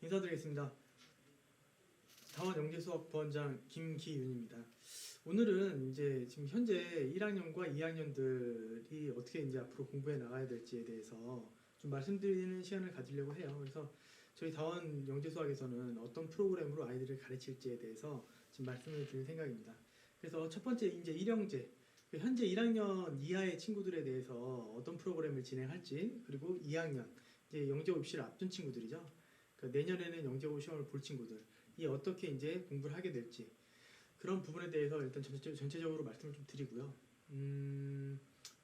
인사드리겠습니다. 다원 영재수학 부원장 김기윤입니다. 오늘은 이제 지금 현재 1학년과 2학년들이 어떻게 이제 앞으로 공부해 나가야 될지에 대해서 좀 말씀드리는 시간을 가지려고 해요. 그래서 저희 다원 영재수학에서는 어떤 프로그램으로 아이들을 가르칠지에 대해서 지금 말씀을 드릴 생각입니다. 그래서 첫 번째 이제 1형제, 현재 1학년 이하의 친구들에 대해서 어떤 프로그램을 진행할지, 그리고 2학년 이제 영재고 입시를 앞둔 친구들이죠. 그러니까 내년에는 영재고 시험을 볼 친구들이 어떻게 이제 공부를 하게 될지, 그런 부분에 대해서 일단 전체적으로 말씀을 좀 드리고요.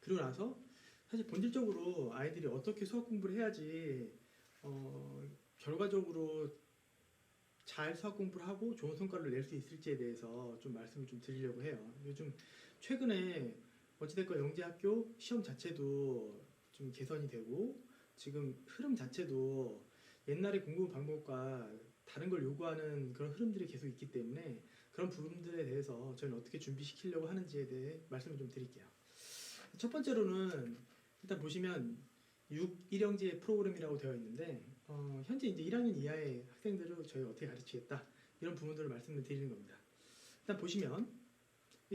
그리고 나서 사실 본질적으로 아이들이 어떻게 수학 공부를 해야지 결과적으로 잘 수학 공부를 하고 좋은 성과를 낼 수 있을지에 대해서 좀 말씀을 좀 드리려고 해요. 요즘 최근에 어찌됐건 영재학교 시험 자체도 좀 개선이 되고, 지금 흐름 자체도 옛날의 공부 방법과 다른 걸 요구하는 그런 흐름들이 계속 있기 때문에 그런 부분들에 대해서 저희는 어떻게 준비시키려고 하는지에 대해 말씀을 좀 드릴게요. 첫 번째로는 일단 보시면 1형제 프로그램이라고 되어 있는데, 현재 이제 1학년 이하의 학생들을 저희가 어떻게 가르치겠다, 이런 부분들을 말씀을 드리는 겁니다. 일단 보시면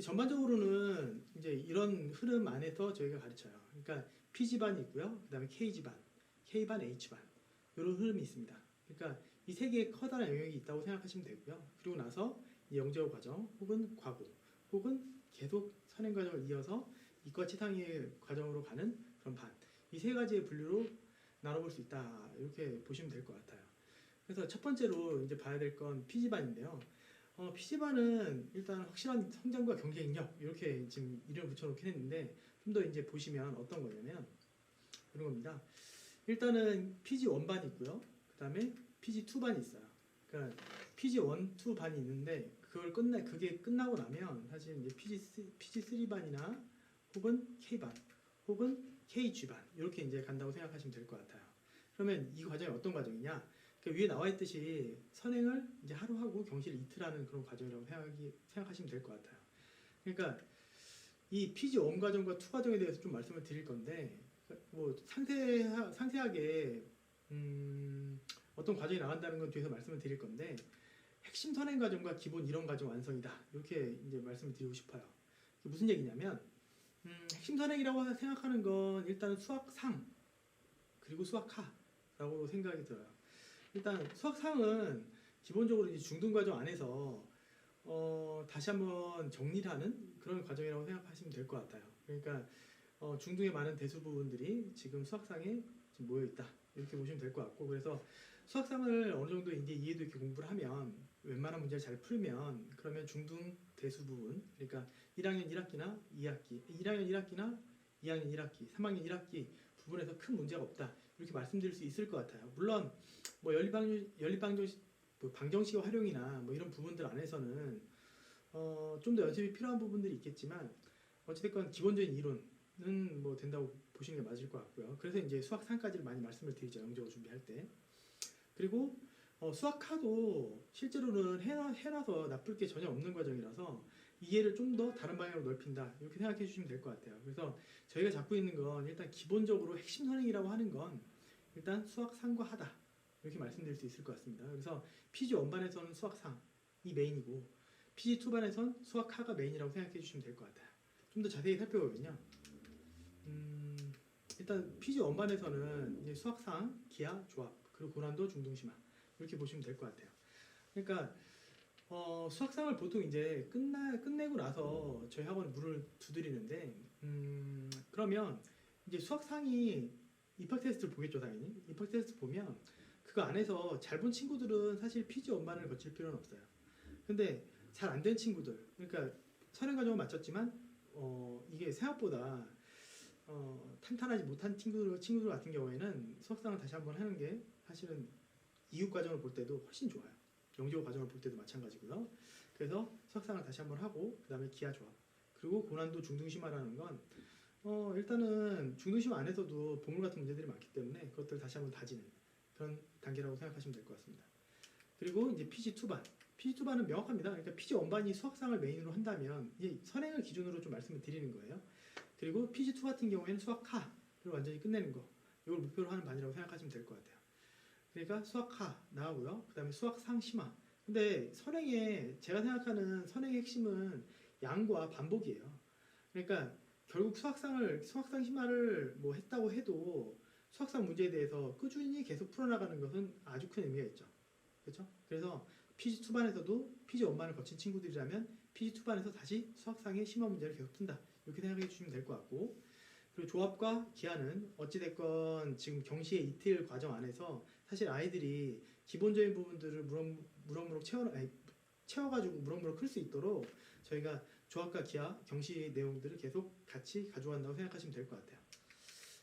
전반적으로는 이제 이런 흐름 안에서 저희가 가르쳐요. 그러니까 P지반이 있고요. 그 다음에 K지반, K반, H반, 이런 흐름이 있습니다. 그러니까 이 세 개의 커다란 영역이 있다고 생각하시면 되고요. 그리고 나서 영재고 과정, 혹은 과고, 혹은 계속 선행 과정을 이어서 이과 치상의 과정으로 가는 그런 반, 이 세 가지의 분류로 나눠볼 수 있다, 이렇게 보시면 될 것 같아요. 그래서 첫 번째로 이제 봐야 될 건 P지반인데요. P지반은 일단 확실한 성장과 경쟁력, 이렇게 지금 이름을 붙여놓긴 했는데, 좀 더 이제 보시면 어떤 거냐면 이런 겁니다. 일단은 PG1반이 있고요. 그 다음에 PG2반이 있어요. 그러니까 PG1, 2반이 있는데, 그게 끝나고 나면 사실 이제 PG3반이나 혹은 K반, 혹은 KG반, 이렇게 이제 간다고 생각하시면 될 것 같아요. 그러면 이 과정이 어떤 과정이냐? 위에 나와 있듯이 선행을 이제 하루 하고 경시를 이틀 하는 그런 과정이라고 생각하시면 될 것 같아요. 그러니까 이 PG1 과정과 2 과정에 대해서 좀 말씀을 드릴 건데, 뭐 상세하게 어떤 과정이 나간다는 건 뒤에서 말씀을 드릴 건데, 핵심 선행 과정과 기본 이론 과정 완성이다, 이렇게 이제 말씀을 드리고 싶어요. 무슨 얘기냐면, 핵심 선행이라고 생각하는 건 일단은 수학상, 그리고 수학하라고 생각이 들어요. 일단 수학상은 기본적으로 이제 중등 과정 안에서 다시 한번 정리를 하는 그런 과정이라고 생각하시면 될 것 같아요. 그러니까 중등의 많은 대수 부분들이 지금 수학상에 지금 모여 있다, 이렇게 보시면 될 것 같고, 그래서 수학상을 어느 정도 이제 이해도 있게 공부를 하면, 웬만한 문제를 잘 풀면, 그러면 중등 대수 부분, 그러니까 1학년 1학기나 2학기, 1학년 1학기나 2학년 1학기, 3학년 1학기 부분에서 큰 문제가 없다, 이렇게 말씀드릴 수 있을 것 같아요. 물론 뭐 방정식 활용이나 뭐 이런 부분들 안에서는 좀 더 연습이 필요한 부분들이 있겠지만, 어찌됐건 기본적인 이론은 뭐 된다고 보시는 게 맞을 것 같고요. 그래서 이제 수학 3까지를 많이 말씀을 드리죠, 영재고 준비할 때. 그리고 수학하도 실제로는 해놔서 나쁠 게 전혀 없는 과정이라서 이해를 좀 더 다른 방향으로 넓힌다, 이렇게 생각해 주시면 될 것 같아요. 그래서 저희가 잡고 있는 건 일단 기본적으로 핵심 선행이라고 하는 건 일단 수학상과 하다, 이렇게 말씀드릴 수 있을 것 같습니다. 그래서 PG1반에서는 수학상이 메인이고, PG2반에서는 수학하가 메인이라고 생각해 주시면 될 것 같아요. 좀 더 자세히 살펴보면요. 일단 PG1반에서는 이제 수학상, 기하, 조합, 그리고 고난도, 중등심화, 이렇게 보시면 될 것 같아요. 그러니까 수학상을 보통 이제 끝내고 나서 저희 학원 문을 두드리는데, 그러면 이제 수학상이 입학 테스트를 보겠죠, 당연히. 입학 테스트 보면 그거 안에서 잘 본 친구들은 사실 PG1반을 거칠 필요는 없어요. 근데 잘 안 된 친구들, 그러니까 선행 과정은 마쳤지만 이게 생각보다 탄탄하지 못한 친구들 같은 경우에는 수학상을 다시 한번 하는 게 사실은 이육 과정을 볼 때도 훨씬 좋아요. 영재고 과정을 볼 때도 마찬가지고요. 그래서 수학상을 다시 한번 하고, 그 다음에 기하 조합, 그리고 고난도 중등심화라는 건 일단은 중등심화 안에서도 보물 같은 문제들이 많기 때문에 그것들 다시 한번 다지는 그런 단계라고 생각하시면 될 것 같습니다. 그리고 이제 PG2반, PG2반은 명확합니다. 그러니까 PG1반이 수학상을 메인으로 한다면 이 선행을 기준으로 좀 말씀을 드리는 거예요. 그리고 PG2 같은 경우에는 수학하를 완전히 끝내는 거, 이걸 목표로 하는 반이라고 생각하시면 될 것 같아요. 그러니까 수학하 나가고요. 그 다음에 수학상 심화. 근데 선행의 제가 생각하는 선행의 핵심은 양과 반복이에요. 그러니까 결국 수학상 심화를 뭐 했다고 해도 수학상 문제에 대해서 꾸준히 계속 풀어나가는 것은 아주 큰 의미가 있죠. 그렇죠? 그래서 PG2반에서도 PG1반을 거친 친구들이라면 PG2반에서 다시 수학상의 심화 문제를 계속 푼다. 이렇게 생각해 주시면 될 것 같고, 그리고 조합과 기하는 어찌됐건 지금 경시의 이틀 과정 안에서 사실 아이들이 기본적인 부분들을 무럭무럭 채워가지고 무럭무럭 클 수 있도록 저희가 조합과 기하, 경시 내용들을 계속 같이 가져간다고 생각하시면 될 것 같아요.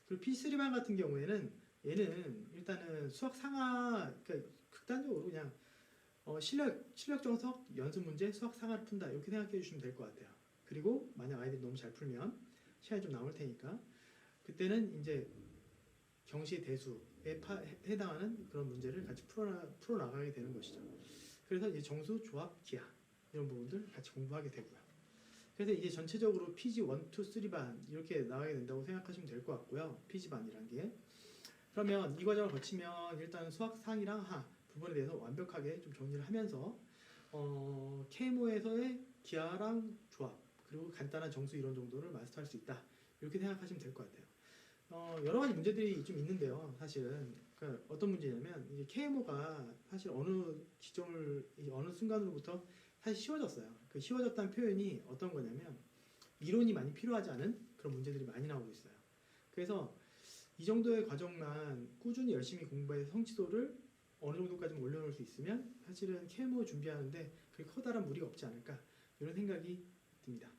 그리고 P3반 같은 경우에는 얘는 일단은 수학 상하, 그러니까 극단적으로 그냥 실력 정석, 연습 문제, 수학 상하를 푼다 이렇게 생각해 주시면 될 것 같아요. 그리고 만약 아이들이 너무 잘 풀면 시간이 좀 남을 테니까 그때는 이제 경시 대수에 해당하는 그런 문제를 같이 풀어 나가게 되는 것이죠. 그래서 이제 정수, 조합, 기하 이런 부분들 같이 공부하게 되고요. 그래서 이제 전체적으로 PG 1, 2, 3반 이렇게 나가게 된다고 생각하시면 될 것 같고요. PG반이란 게. 그러면 이 과정을 거치면 일단 수학 상이랑 하 부분에 대해서 완벽하게 좀 정리를 하면서 KMO에서의 기하랑 조합 그리고 간단한 정수 이론 정도를 마스터할 수 있다. 이렇게 생각하시면 될 것 같아요. 여러 가지 문제들이 좀 있는데요. 사실은 그러니까 어떤 문제냐면 이제 KMO가 사실 어느 순간으로부터 사실 쉬워졌어요. 그 쉬워졌다는 표현이 어떤 거냐면 이론이 많이 필요하지 않은 그런 문제들이 많이 나오고 있어요. 그래서 이 정도의 과정만 꾸준히 열심히 공부해서 성취도를 어느 정도까지만 올려놓을 수 있으면 사실은 KMO 준비하는데 그렇게 커다란 무리가 없지 않을까 이런 생각이 듭니다.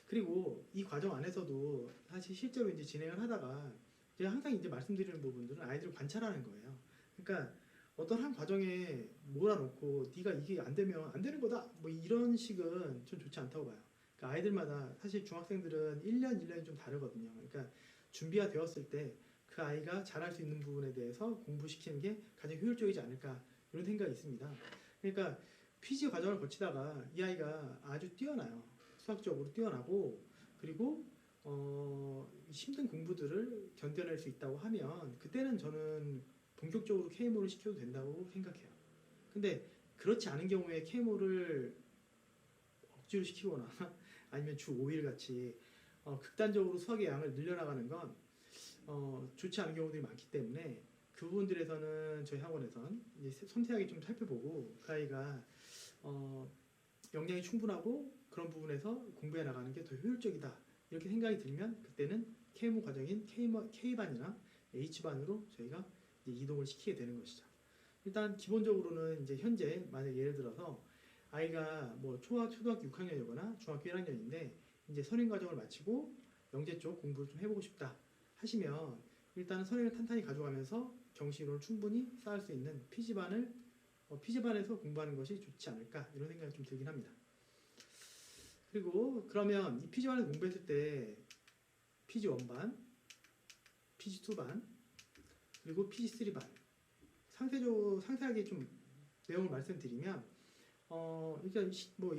그리고 이 과정 안에서도 사실 실제로 이제 진행을 하다가 제가 항상 이제 말씀드리는 부분들은 아이들을 관찰하는 거예요. 그러니까 어떤 한 과정에 몰아놓고 네가 이게 안 되면 안 되는 거다 뭐 이런 식은 좀 좋지 않다고 봐요. 그러니까 아이들마다 사실 중학생들은 1년 1년이 좀 다르거든요. 그러니까 준비가 되었을 때 그 아이가 잘할 수 있는 부분에 대해서 공부시키는 게 가장 효율적이지 않을까 이런 생각이 있습니다. 그러니까 PG 과정을 거치다가 이 아이가 아주 뛰어나요. 수학적으로 뛰어나고 그리고 힘든 공부들을 견뎌낼 수 있다고 하면 그때는 저는 본격적으로 KMO를 시켜도 된다고 생각해요. 근데 그렇지 않은 경우에 KMO를 억지로 시키거나 아니면 주 5일 같이 극단적으로 수학의 양을 늘려나가는 건 좋지 않은 경우들이 많기 때문에 그 부분들에서는 저희 학원에선 이제 섬세하게 좀 살펴보고 그 아이가 역량이 충분하고 그런 부분에서 공부해 나가는 게 더 효율적이다 이렇게 생각이 들면 그때는 KMO 과정인 K반이나 H반으로 저희가 이제 이동을 시키게 되는 것이죠. 일단 기본적으로는 이제 현재 만약 예를 들어서 아이가 뭐 초등학교 6학년이거나 중학교 1학년인데 이제 선행 과정을 마치고 영재 쪽 공부를 좀 해보고 싶다 하시면 일단은 선행을 탄탄히 가져가면서 경시론을 충분히 쌓을 수 있는 PG반에서 공부하는 것이 좋지 않을까 이런 생각이 좀 들긴 합니다. 그리고 그러면 이 PG반에서 공부했을 때 PG1반, PG2반, 그리고 PG3반 상세하게 좀 내용을 말씀드리면 일단 뭐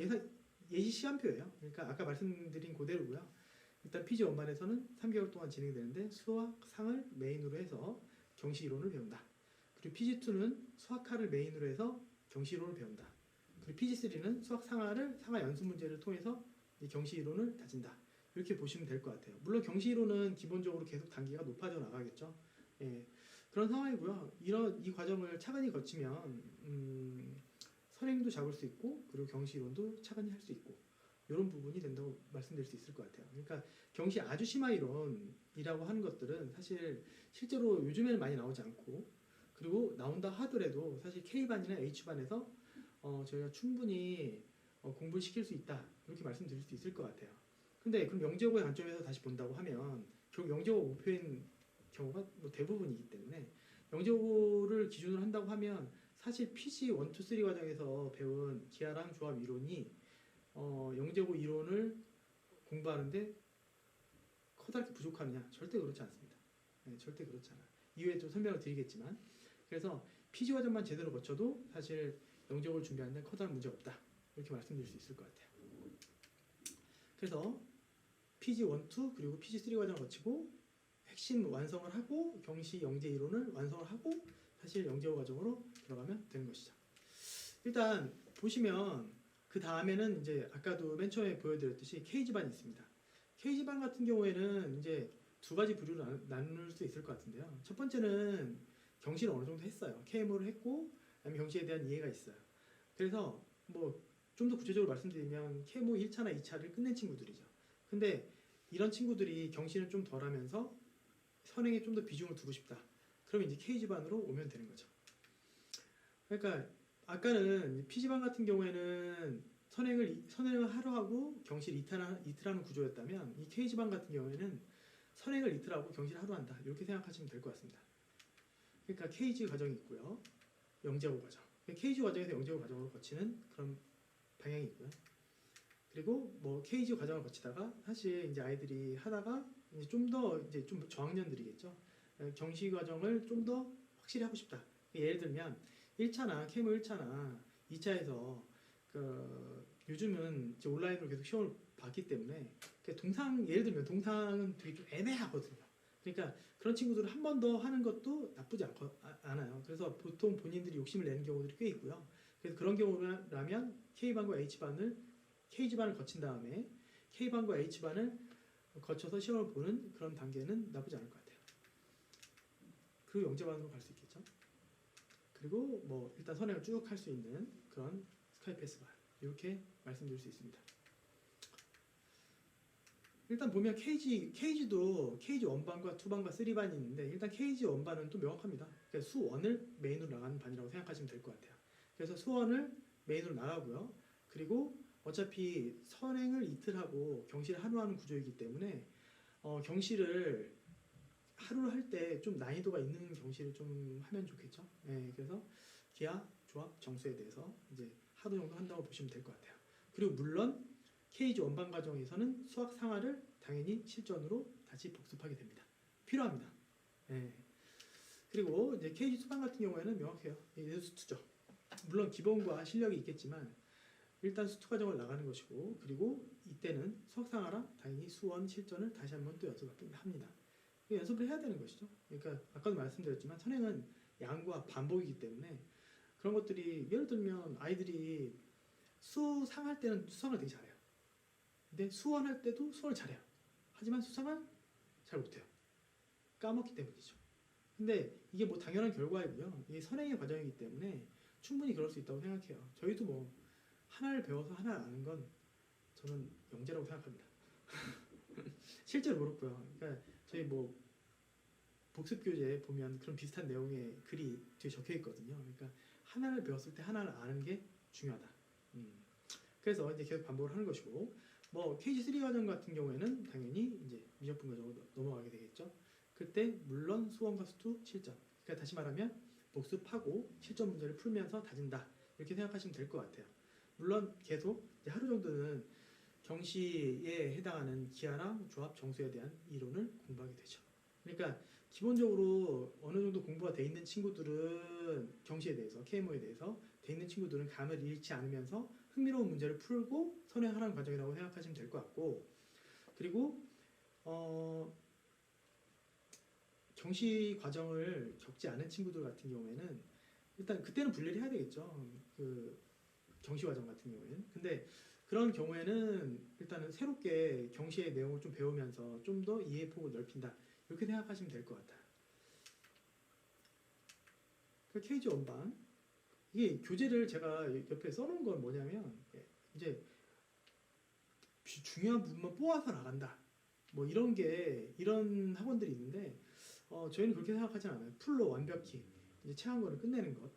예시 시간표예요. 그러니까 아까 말씀드린 그대로고요. 일단 PG1반에서는 3개월 동안 진행되는데 수학상을 메인으로 해서 경시이론을 배운다. 그리고 PG2는 수학하를 메인으로 해서 경시이론을 배운다. 그리고 PG3는 상하 연습 문제를 통해서 경시이론을 다진다. 이렇게 보시면 될 것 같아요. 물론 경시이론은 기본적으로 계속 단계가 높아져 나가겠죠. 예, 그런 상황이고요. 이 과정을 차근히 거치면 선행도 잡을 수 있고 그리고 경시이론도 차근히 할 수 있고 이런 부분이 된다고 말씀드릴 수 있을 것 같아요. 그러니까 경시 아주 심화 이론이라고 하는 것들은 사실 실제로 요즘에는 많이 나오지 않고 그리고 나온다 하더라도 사실 K반이나 H반에서 저희가 충분히 공부를 시킬 수 있다 이렇게 말씀드릴 수 있을 것 같아요. 근데 그럼 영재고의 관점에서 다시 본다고 하면 결국 영재고 목표인 경우가 뭐 대부분이기 때문에 영재고를 기준으로 한다고 하면 사실 PG 1, 2, 3 과정에서 배운 기하랑 조합 이론이 영재고 이론을 공부하는데 커다랗게 부족하느냐? 절대 그렇지 않습니다. 네, 절대 그렇지 않아요. 이후에 또 설명을 드리겠지만 그래서 PG 과정만 제대로 거쳐도 사실 영재고를 준비하는 데 커다란 문제 없다. 이렇게 말씀드릴 수 있을 것 같아요. 그래서 PG 1, 2 그리고 PG 3 과정을 거치고 핵심 완성을 하고 경시 영재 이론을 완성을 하고 사실 영재호 과정으로 들어가면 되는 것이죠. 일단 보시면 그 다음에는 이제 아까도 맨 처음에 보여드렸듯이 K지반이 있습니다. K지반 같은 경우에는 이제 두 가지 부류로 나눌 수 있을 것 같은데요. 첫 번째는 경시를 어느 정도 했어요. KMO를 했고 그다음에 경시에 대한 이해가 있어요. 그래서 뭐 좀 더 구체적으로 말씀드리면 KMO 1차나 2차를 끝낸 친구들이죠. 근데 이런 친구들이 경시는 좀 덜하면서 선행에 좀 더 비중을 두고 싶다. 그러면 이제 K지반으로 오면 되는 거죠. 그러니까 아까는 P지반 같은 경우에는 선행을 하루 하고 경시를 이틀하는 구조였다면 이 K지반 같은 경우에는 선행을 이틀하고 경시를 하루 한다. 이렇게 생각하시면 될 것 같습니다. 그러니까 KG 과정이 있고요. 영재고 과정. KG 과정에서 영재고 과정으로 거치는 그런 방향이 있고요. 그리고 뭐 KG 과정을 거치다가 사실 이제 아이들이 하다가 이제 좀 더 이제 좀 저학년들이겠죠. 경시 과정을 좀 더 확실히 하고 싶다. 예를 들면 1차나 케모 1차나 2차에서 그 요즘은 이제 온라인으로 계속 시험을 봤기 때문에 예를 들면 동상은 되게 좀 애매하거든요. 그러니까 그런 친구들을 한 번 더 하는 것도 나쁘지 않아요. 그래서 보통 본인들이 욕심을 내는 경우들이 꽤 있고요. 그래서 그런 경우라면 K반과 K지반을 거친 다음에 K반과 H반을 거쳐서 시험을 보는 그런 단계는 나쁘지 않을 것 같아요. 그리고 영재반으로 갈 수 있겠죠. 그리고 뭐 일단 선행을 쭉 할 수 있는 그런 스카이패스반 이렇게 말씀드릴 수 있습니다. 일단 보면 KG도 KG 1반과 2반과 3반이 있는데 일단 KG 1반은 또 명확합니다. 그러니까 수1을 메인으로 나가는 반이라고 생각하시면 될 것 같아요. 그래서 수1을 메인으로 나가고요. 그리고 어차피 선행을 이틀 하고 경시를 하루 하는 구조이기 때문에 경시를 하루 할 때 좀 난이도가 있는 경시를 좀 하면 좋겠죠. 네, 그래서 기하, 조합, 정수에 대해서 이제 하루 정도 한다고 보시면 될 것 같아요. 그리고 물론 KG 원반 과정에서는 수학 상하를 당연히 실전으로 다시 복습하게 됩니다. 필요합니다. 네. 그리고 이제 KG 수반 같은 경우에는 명확해요. 얘도 수투죠. 물론 기본과 실력이 있겠지만 일단 수투 과정을 나가는 것이고 그리고 이때는 수학 상하랑 당연히 수원 실전을 다시 한번 또 연습합니다. 연습을 해야 되는 것이죠. 그러니까 아까도 말씀드렸지만 선행은 양과 반복이기 때문에 그런 것들이 예를 들면 아이들이 수상할 때는 수상을 되게 잘해요. 근데 수원할 때도 수원을 잘해요. 하지만 수상은 잘 못해요. 까먹기 때문이죠. 근데 이게 뭐 당연한 결과이고요. 이게 선행의 과정이기 때문에 충분히 그럴 수 있다고 생각해요. 저희도 뭐 하나를 배워서 하나를 아는 건 저는 영재라고 생각합니다. 실제로 그렇고요. 그러니까 저희 뭐 복습 교재에 보면 그런 비슷한 내용의 글이 뒤에 적혀 있거든요. 그러니까 하나를 배웠을 때 하나를 아는 게 중요하다. 그래서 이제 계속 반복을 하는 것이고, 뭐 KG3 과정 같은 경우에는 당연히 이제 미적분 과정으로 넘어가게 되겠죠. 그때 물론 수원과 수투 실전. 그러니까 다시 말하면 복습하고 실전 문제를 풀면서 다진다. 이렇게 생각하시면 될 것 같아요. 물론 계속 이제 하루 정도는 경시에 해당하는 기하랑 조합, 정수에 대한 이론을 공부하게 되죠. 그러니까 기본적으로 어느 정도 공부가 돼 있는 친구들은 경시에 대해서, KMO에 대해서 돼 있는 친구들은 감을 잃지 않으면서 흥미로운 문제를 풀고 선행하는 과정이라고 생각하시면 될 것 같고, 그리고 경시 과정을 겪지 않은 친구들 같은 경우에는 일단 그때는 분리를 해야 되겠죠. 그 경시 과정 같은 경우에는. 근데 그런 경우에는 일단은 새롭게 경시의 내용을 좀 배우면서 좀 더 이해 폭을 넓힌다. 이렇게 생각하시면 될 것 같아요. 그 KG 원반. 이게 교재를 제가 옆에 써놓은 건 뭐냐면 이제 중요한 부분만 뽑아서 나간다. 뭐 이런 학원들이 있는데 저희는 그렇게 생각하지 않아요. 풀로 완벽히 이제 채한 거를 끝내는 것.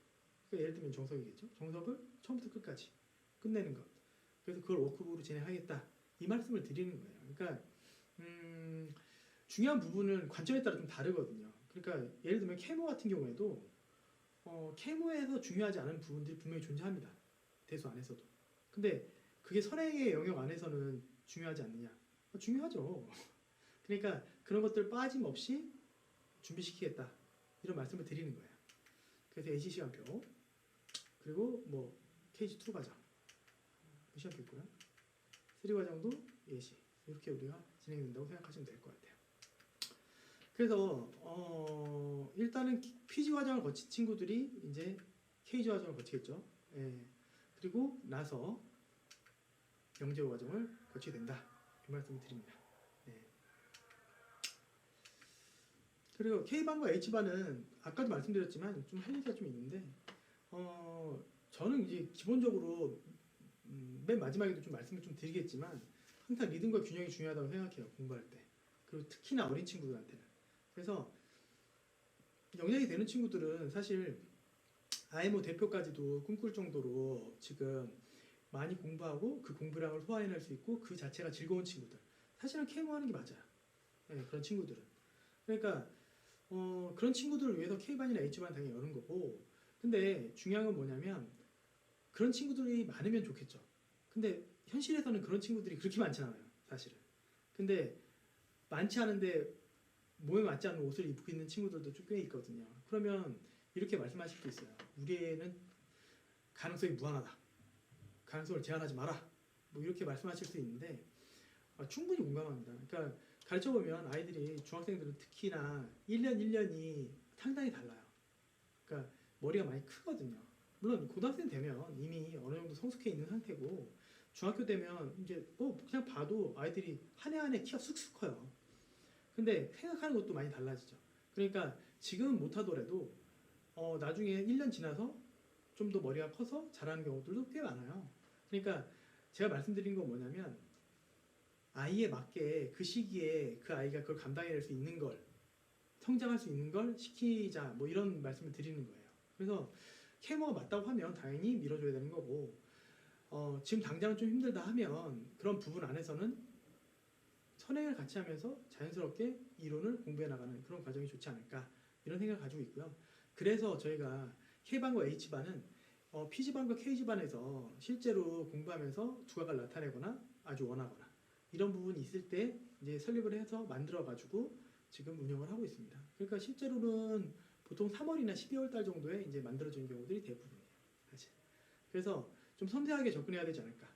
그러니까 예를 들면 정석이겠죠. 정석을 처음부터 끝까지 끝내는 것. 그래서 그걸 워크북으로 진행하겠다. 이 말씀을 드리는 거예요. 그러니까 중요한 부분은 관점에 따라 좀 다르거든요. 그러니까 예를 들면 케모 같은 경우에도 케모에서 중요하지 않은 부분들이 분명히 존재합니다. 대수 안에서도. 근데 그게 선행의 영역 안에서는 중요하지 않느냐? 중요하죠. 그러니까 그런 것들 빠짐없이 준비시키겠다. 이런 말씀을 드리는 거예요. 그래서 AC 시간표 그리고 뭐 KG2 과정 시간표 있고요. 3 과정도 예시 이렇게 우리가 진행된다고 생각하시면 될 것 같아요. 그래서 일단은 PG 과정을 거친 친구들이 이제 KG 과정을 거치겠죠. 예. 그리고 나서 영재고 과정을 거치게 된다. 이 말씀을 드립니다. 예. 그리고 K반과 H반은 아까도 말씀드렸지만 좀 할 얘기가 좀 있는데 저는 이제 기본적으로 맨 마지막에도 좀 말씀을 좀 드리겠지만 항상 리듬과 균형이 중요하다고 생각해요. 공부할 때. 그리고 특히나 어린 친구들한테는. 그래서 영역이 되는 친구들은 사실 아예 뭐 대표까지도 꿈꿀 정도로 지금 많이 공부하고 그 공부량을 소화해낼 수 있고 그 자체가 즐거운 친구들. 사실은 K모 하는 게 맞아요. 네, 그런 친구들은. 그러니까 그런 친구들을 위해서 K반이나 H반 당연히 여는 거고 근데 중요한 건 뭐냐면 그런 친구들이 많으면 좋겠죠. 근데 현실에서는 그런 친구들이 그렇게 많지 않아요. 사실은. 근데 많지 않은데 몸에 맞지 않는 옷을 입고 있는 친구들도 꽤 있거든요. 그러면 이렇게 말씀하실 수 있어요. 우리 애는 가능성이 무한하다. 가능성을 제한하지 마라. 뭐 이렇게 말씀하실 수 있는데 충분히 공감합니다. 그러니까 가르쳐보면 아이들이 중학생들은 특히나 1년 1년이 상당히 달라요. 그러니까 머리가 많이 크거든요. 물론 고등학생 되면 이미 어느 정도 성숙해 있는 상태고 중학교 되면 이제 뭐 그냥 봐도 아이들이 한 해 한 해 키가 쑥쑥 커요. 근데 생각하는 것도 많이 달라지죠. 그러니까 지금 못하더라도 나중에 1년 지나서 좀 더 머리가 커서 잘하는 경우들도 꽤 많아요. 그러니까 제가 말씀드린 건 뭐냐면 아이에 맞게 그 시기에 그 아이가 그걸 감당해낼 수 있는 걸 성장할 수 있는 걸 시키자 뭐 이런 말씀을 드리는 거예요. 그래서 케모가 맞다고 하면 당연히 밀어줘야 되는 거고 지금 당장은 좀 힘들다 하면 그런 부분 안에서는 선행을 같이 하면서 자연스럽게 이론을 공부해 나가는 그런 과정이 좋지 않을까 이런 생각을 가지고 있고요. 그래서 저희가 K반과 H반은 PG반과 KG반에서 실제로 공부하면서 두각을 나타내거나 아주 원하거나 이런 부분이 있을 때 이제 설립을 해서 만들어 가지고 지금 운영을 하고 있습니다. 그러니까 실제로는 보통 3월이나 12월 달 정도에 이제 만들어지는 경우들이 대부분이에요. 사실. 그래서 좀 섬세하게 접근해야 되지 않을까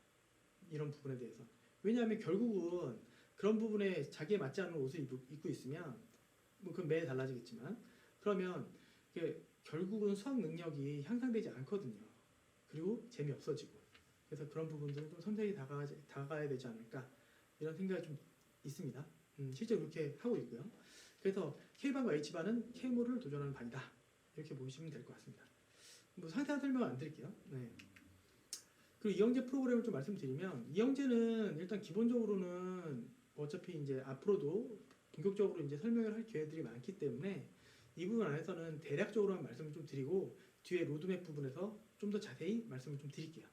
이런 부분에 대해서. 왜냐하면 결국은 그런 부분에 자기에 맞지 않는 옷을 입고 있으면 뭐 그건 매일 달라지겠지만 그러면 결국은 수학 능력이 향상되지 않거든요. 그리고 재미없어지고 그래서 그런 부분들은 좀 섬세히 다가가야 되지 않을까 이런 생각이 좀 있습니다. 실제로 그렇게 하고 있고요. 그래서 K반과 H반은 K모를 도전하는 반이다. 이렇게 보시면 될 것 같습니다. 뭐 상세한 설명은 안 드릴게요. 네. 그리고 이영재 프로그램을 좀 말씀드리면 이영재는 일단 기본적으로는 어차피 이제 앞으로도 본격적으로 이제 설명을 할 기회들이 많기 때문에 이 부분 안에서는 대략적으로만 말씀을 좀 드리고 뒤에 로드맵 부분에서 좀 더 자세히 말씀을 좀 드릴게요.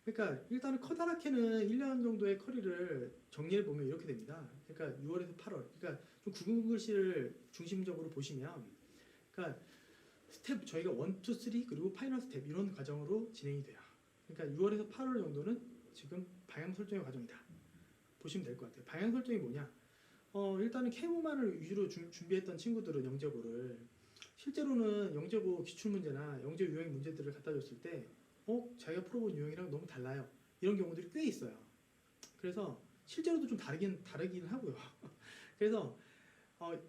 그러니까 일단은 커다랗게는 1년 정도의 커리를 정리해 보면 이렇게 됩니다. 그러니까 6월에서 8월. 그러니까 좀 굵은 글씨를 중심적으로 보시면 그러니까 스텝 저희가 1, 2, 3 그리고 파이널 스텝 이런 과정으로 진행이 돼요. 그러니까 6월에서 8월 정도는 지금 방향 설정의 과정이다. 보시면 될 것 같아요. 방향 설정이 뭐냐? 일단은 케모만을 위주로 준비했던 친구들은 영재고를 실제로는 영재고 기출문제나 영재 유형 문제들을 갖다 줬을 때 자기가 풀어본 유형이랑 너무 달라요. 이런 경우들이 꽤 있어요. 그래서 실제로도 좀 다르긴 하고요. 그래서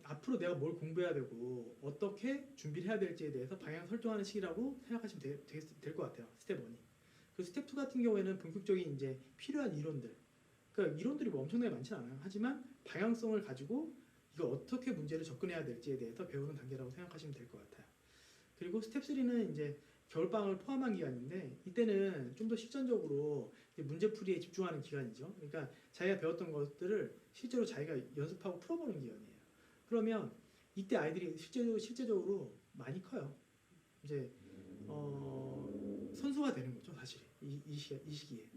앞으로 내가 뭘 공부해야 되고 어떻게 준비를 해야 될지에 대해서 방향 설정하는 시기라고 생각하시면 될 것 같아요. 스텝 1이. 그 스텝 2 같은 경우에는 본격적인 이제 필요한 이론들. 그러니까 이론들이 뭐 엄청나게 많지는 않아요. 하지만 방향성을 가지고 이거 어떻게 문제를 접근해야 될지에 대해서 배우는 단계라고 생각하시면 될 것 같아요. 그리고 스텝 3는 이제 겨울방학을 포함한 기간인데 이때는 좀 더 실전적으로 문제풀이에 집중하는 기간이죠. 그러니까 자기가 배웠던 것들을 실제로 자기가 연습하고 풀어보는 기간이에요. 그러면 이때 아이들이 실제적으로 많이 커요. 이제 선수가 되는 거죠, 사실 이 시기에.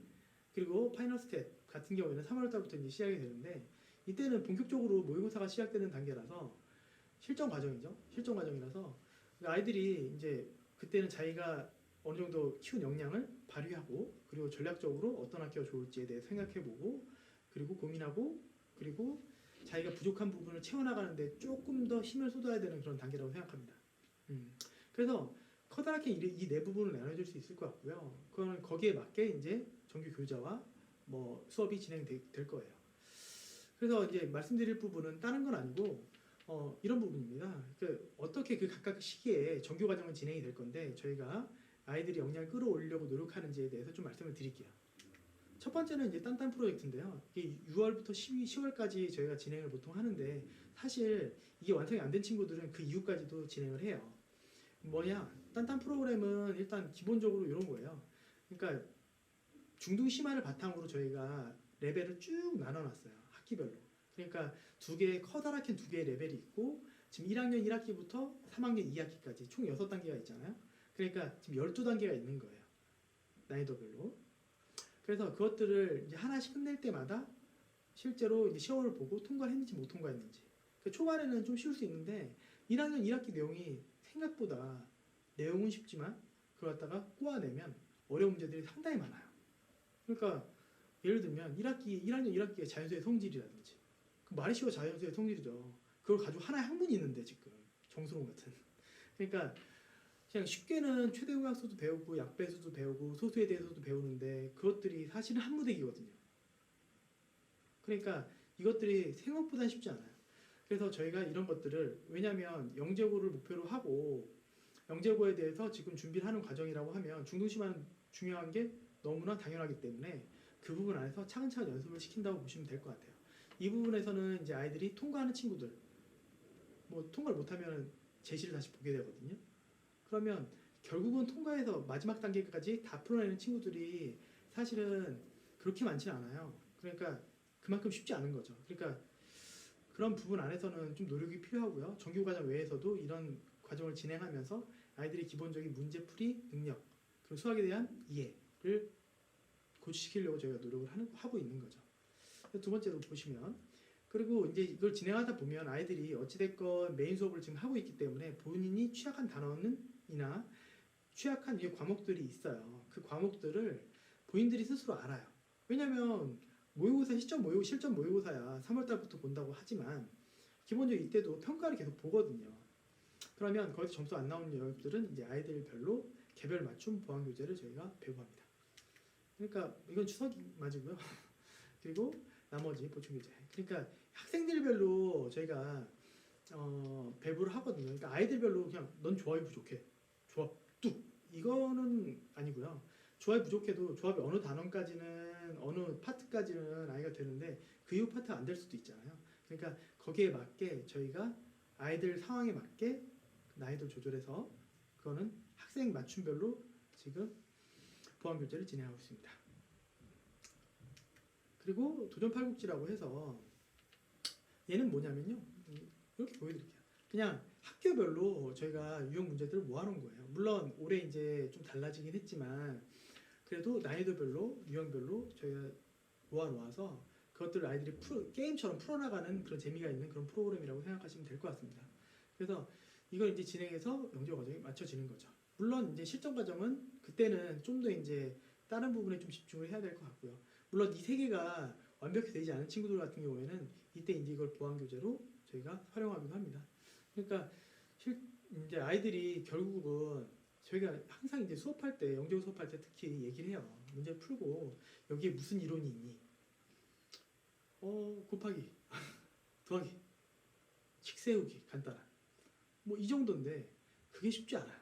그리고 파이널 스텝 같은 경우에는 3월 달부터 이제 시작이 되는데 이때는 본격적으로 모의고사가 시작되는 단계라서 실전 과정이죠. 실전 과정이라서 아이들이 이제 그때는 자기가 어느 정도 키운 역량을 발휘하고 그리고 전략적으로 어떤 학교가 좋을지에 대해 생각해보고 그리고 고민하고 그리고 자기가 부족한 부분을 채워나가는데 조금 더 힘을 쏟아야 되는 그런 단계라고 생각합니다. 그래서 커다랗게 이 네 부분을 나눠줄 수 있을 것 같고요. 그건 거기에 맞게 이제 정규 교재와 뭐 수업이 진행될 거예요. 그래서 이제 말씀드릴 부분은 다른 건 아니고 이런 부분입니다. 어떻게 그 각각 시기에 정규 과정은 진행이 될 건데 저희가 아이들이 역량을 끌어올리려고 노력하는지에 대해서 좀 말씀을 드릴게요. 첫 번째는 이제 딴딴 프로젝트인데요. 이게 6월부터 10월까지 저희가 진행을 보통 하는데 사실 이게 완성이 안 된 친구들은 그 이후까지도 진행을 해요. 뭐냐? 딴딴 프로그램은 일단 기본적으로 이런 거예요. 그러니까 중등 심화를 바탕으로 저희가 레벨을 쭉 나눠놨어요. 학기별로. 그러니까 커다랗게 두 개의 레벨이 있고 지금 1학년 1학기부터 3학년 2학기까지 총 6단계가 있잖아요. 그러니까 지금 12단계가 있는 거예요. 난이도별로. 그래서 그것들을 이제 하나씩 끝낼 때마다 실제로 이제 시험을 보고 통과했는지 못 통과했는지. 초반에는 좀 쉬울 수 있는데 1학년 1학기 내용이 생각보다 내용은 쉽지만 그걸 갖다가 꼬아내면 어려운 문제들이 상당히 많아요. 그러니까 예를 들면 1학년 1학기가 자연수의 성질이라든지 말이 쉬워 자연수의 성질이죠. 그걸 가지고 하나의 학문이 있는데 지금 정수론 같은. 그러니까 그냥 쉽게는 최대공약수도 배우고 약배수도 배우고 소수에 대해서도 배우는데 그것들이 사실은 한무대기거든요. 그러니까 이것들이 생각보다 쉽지 않아요. 그래서 저희가 이런 것들을 왜냐하면 영재고를 목표로 하고 영재고에 대해서 지금 준비를 하는 과정이라고 하면 중등심화는 중요한 게 너무나 당연하기 때문에 그 부분 안에서 차근차근 연습을 시킨다고 보시면 될 것 같아요. 이 부분에서는 이제 아이들이 통과하는 친구들 뭐 통과를 못하면 제시를 다시 보게 되거든요. 그러면 결국은 통과해서 마지막 단계까지 다 풀어내는 친구들이 사실은 그렇게 많지는 않아요. 그러니까 그만큼 쉽지 않은 거죠. 그러니까 그런 부분 안에서는 좀 노력이 필요하고요. 정규 과정 외에서도 이런 과정을 진행하면서 아이들의 기본적인 문제풀이 능력, 그리고 수학에 대한 이해를 고취시키려고 저희가 노력을 하고 있는 거죠. 두 번째로 보시면 그리고 이제 이걸 진행하다 보면 아이들이 어찌됐건 메인 수업을 지금 하고 있기 때문에 본인이 취약한 단원이나 취약한 과목들이 있어요. 그 과목들을 본인들이 스스로 알아요. 왜냐면 모의고사 실전 모의고사야 3월달부터 본다고 하지만 기본적으로 이때도 평가를 계속 보거든요. 그러면 거기서 점수 안 나오는 영역들은 이제 아이들별로 개별 맞춤 보완 교재를 저희가 배부합니다. 그러니까 이건 추석이 맞고요. 그리고 나머지 보충 교재. 그러니까 학생들별로 저희가 배부를 하거든요. 그러니까 아이들별로 그냥 넌 조합이 부족해. 조합 뚝 이거는 아니고요. 조합이 부족해도 조합이 어느 단원까지는 어느 파트까지는 아이가 되는데 그 이후 파트가 안 될 수도 있잖아요. 그러니까 거기에 맞게 저희가 아이들 상황에 맞게 난이도 조절해서 그거는 학생 맞춤별로 지금 보완 교재를 진행하고 있습니다. 그리고 도전 팔국지라고 해서 얘는 뭐냐면요. 이렇게 보여드릴게요. 그냥 학교별로 저희가 유형 문제들을 모아놓은 거예요. 물론 올해 이제 좀 달라지긴 했지만 그래도 난이도별로 유형별로 저희가 모아놓아서 그것들을 아이들이 게임처럼 풀어나가는 그런 재미가 있는 그런 프로그램이라고 생각하시면 될 것 같습니다. 그래서 이걸 이제 진행해서 영재 과정에 맞춰지는 거죠. 물론 이제 실전 과정은 그때는 좀 더 이제 다른 부분에 좀 집중을 해야 될 것 같고요. 물론 이 세 개가 완벽히 되지 않은 친구들 같은 경우에는 이때 이제 이걸 보완 교재로 저희가 활용하기도 합니다. 그러니까 이제 아이들이 결국은 저희가 항상 이제 수업할 때 영재고 수업할 때 특히 얘기를 해요. 문제 풀고 여기에 무슨 이론이 있니? 곱하기, 더하기, 식 세우기 간단한 뭐 이 정도인데 그게 쉽지 않아요.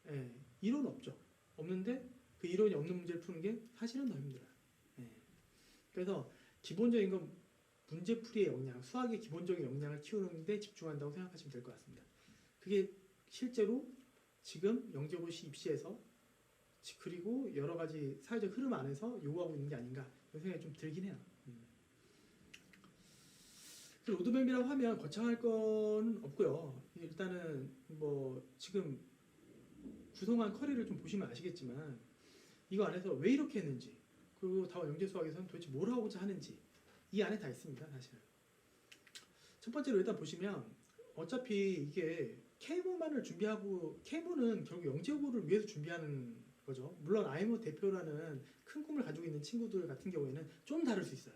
예, 이론 없죠. 없는데 그 이론이 없는 문제를 푸는 게 사실은 더 힘들어요. 예. 그래서 기본적인 건 문제풀이의 역량, 수학의 기본적인 역량을 키우는 데 집중한다고 생각하시면 될 것 같습니다. 그게 실제로 지금 영재고시 입시에서 그리고 여러 가지 사회적 흐름 안에서 요구하고 있는 게 아닌가 이런 생각이 좀 들긴 해요. 로드맵이라고 하면 거창할 건 없고요. 일단은 뭐 지금 구성한 커리를 좀 보시면 아시겠지만 이거 안에서 왜 이렇게 했는지 그리고 다음 영재수학에서는 도대체 뭘 하고자 하는지 이 안에 다 있습니다. 사실은 첫 번째로 일단 보시면 어차피 이게 K모만을 준비하고 K모는 결국 영재고를 위해서 준비하는 거죠. 물론 아이모 대표라는 큰 꿈을 가지고 있는 친구들 같은 경우에는 좀 다를 수 있어요.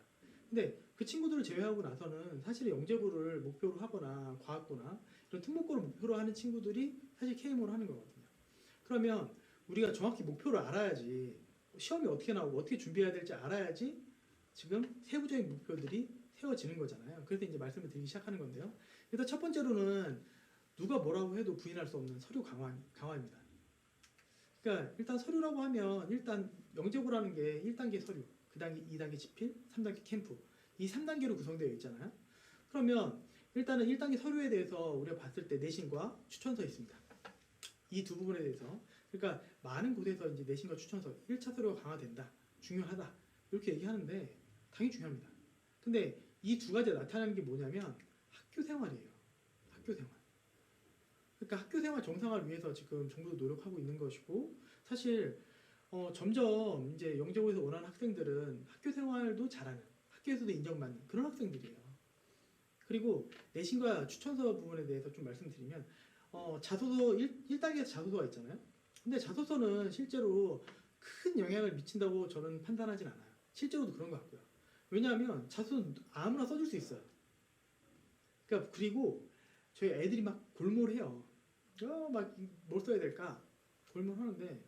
근데 그 친구들을 제외하고 나서는 사실 영재고를 목표로 하거나 과학고나 이런 특목고를 목표로 하는 친구들이 사실 K모를 하는 거거든요. 그러면 우리가 정확히 목표를 알아야지 시험이 어떻게 나오고 어떻게 준비해야 될지 알아야지 지금 세부적인 목표들이 세워지는 거잖아요. 그래서 이제 말씀을 드리기 시작하는 건데요. 일단 첫 번째로는 누가 뭐라고 해도 부인할 수 없는 서류 강화입니다. 그러니까 일단 서류라고 하면 일단 영재고라는 게 1단계 서류, 그 단계 2단계 집필, 3단계 캠프 이 3단계로 구성되어 있잖아요. 그러면 일단은 1단계 서류에 대해서 우리가 봤을 때 내신과 추천서 있습니다. 이 두 부분에 대해서 그러니까 많은 곳에서 이제 내신과 추천서 1차 서류가 강화된다, 중요하다 이렇게 얘기하는데 당연히 중요합니다. 근데 이 두 가지가 나타나는 게 뭐냐면 학교 생활이에요. 학교 생활. 그러니까 학교 생활 정상화를 위해서 지금 정부도 노력하고 있는 것이고 사실 점점 이제 영재고에서 원하는 학생들은 학교 생활도 잘하는 학교에서도 인정받는 그런 학생들이에요. 그리고 내신과 추천서 부분에 대해서 좀 말씀드리면 자소서 1단계에서 자소서가 있잖아요. 근데 자소서는 실제로 큰 영향을 미친다고 저는 판단하진 않아요. 실제로도 그런 것 같고요. 왜냐하면 자소서는 아무나 써줄 수 있어요. 그러니까 그리고 저희 애들이 막 골몰해요. 막 뭘 써야 될까? 골몰하는데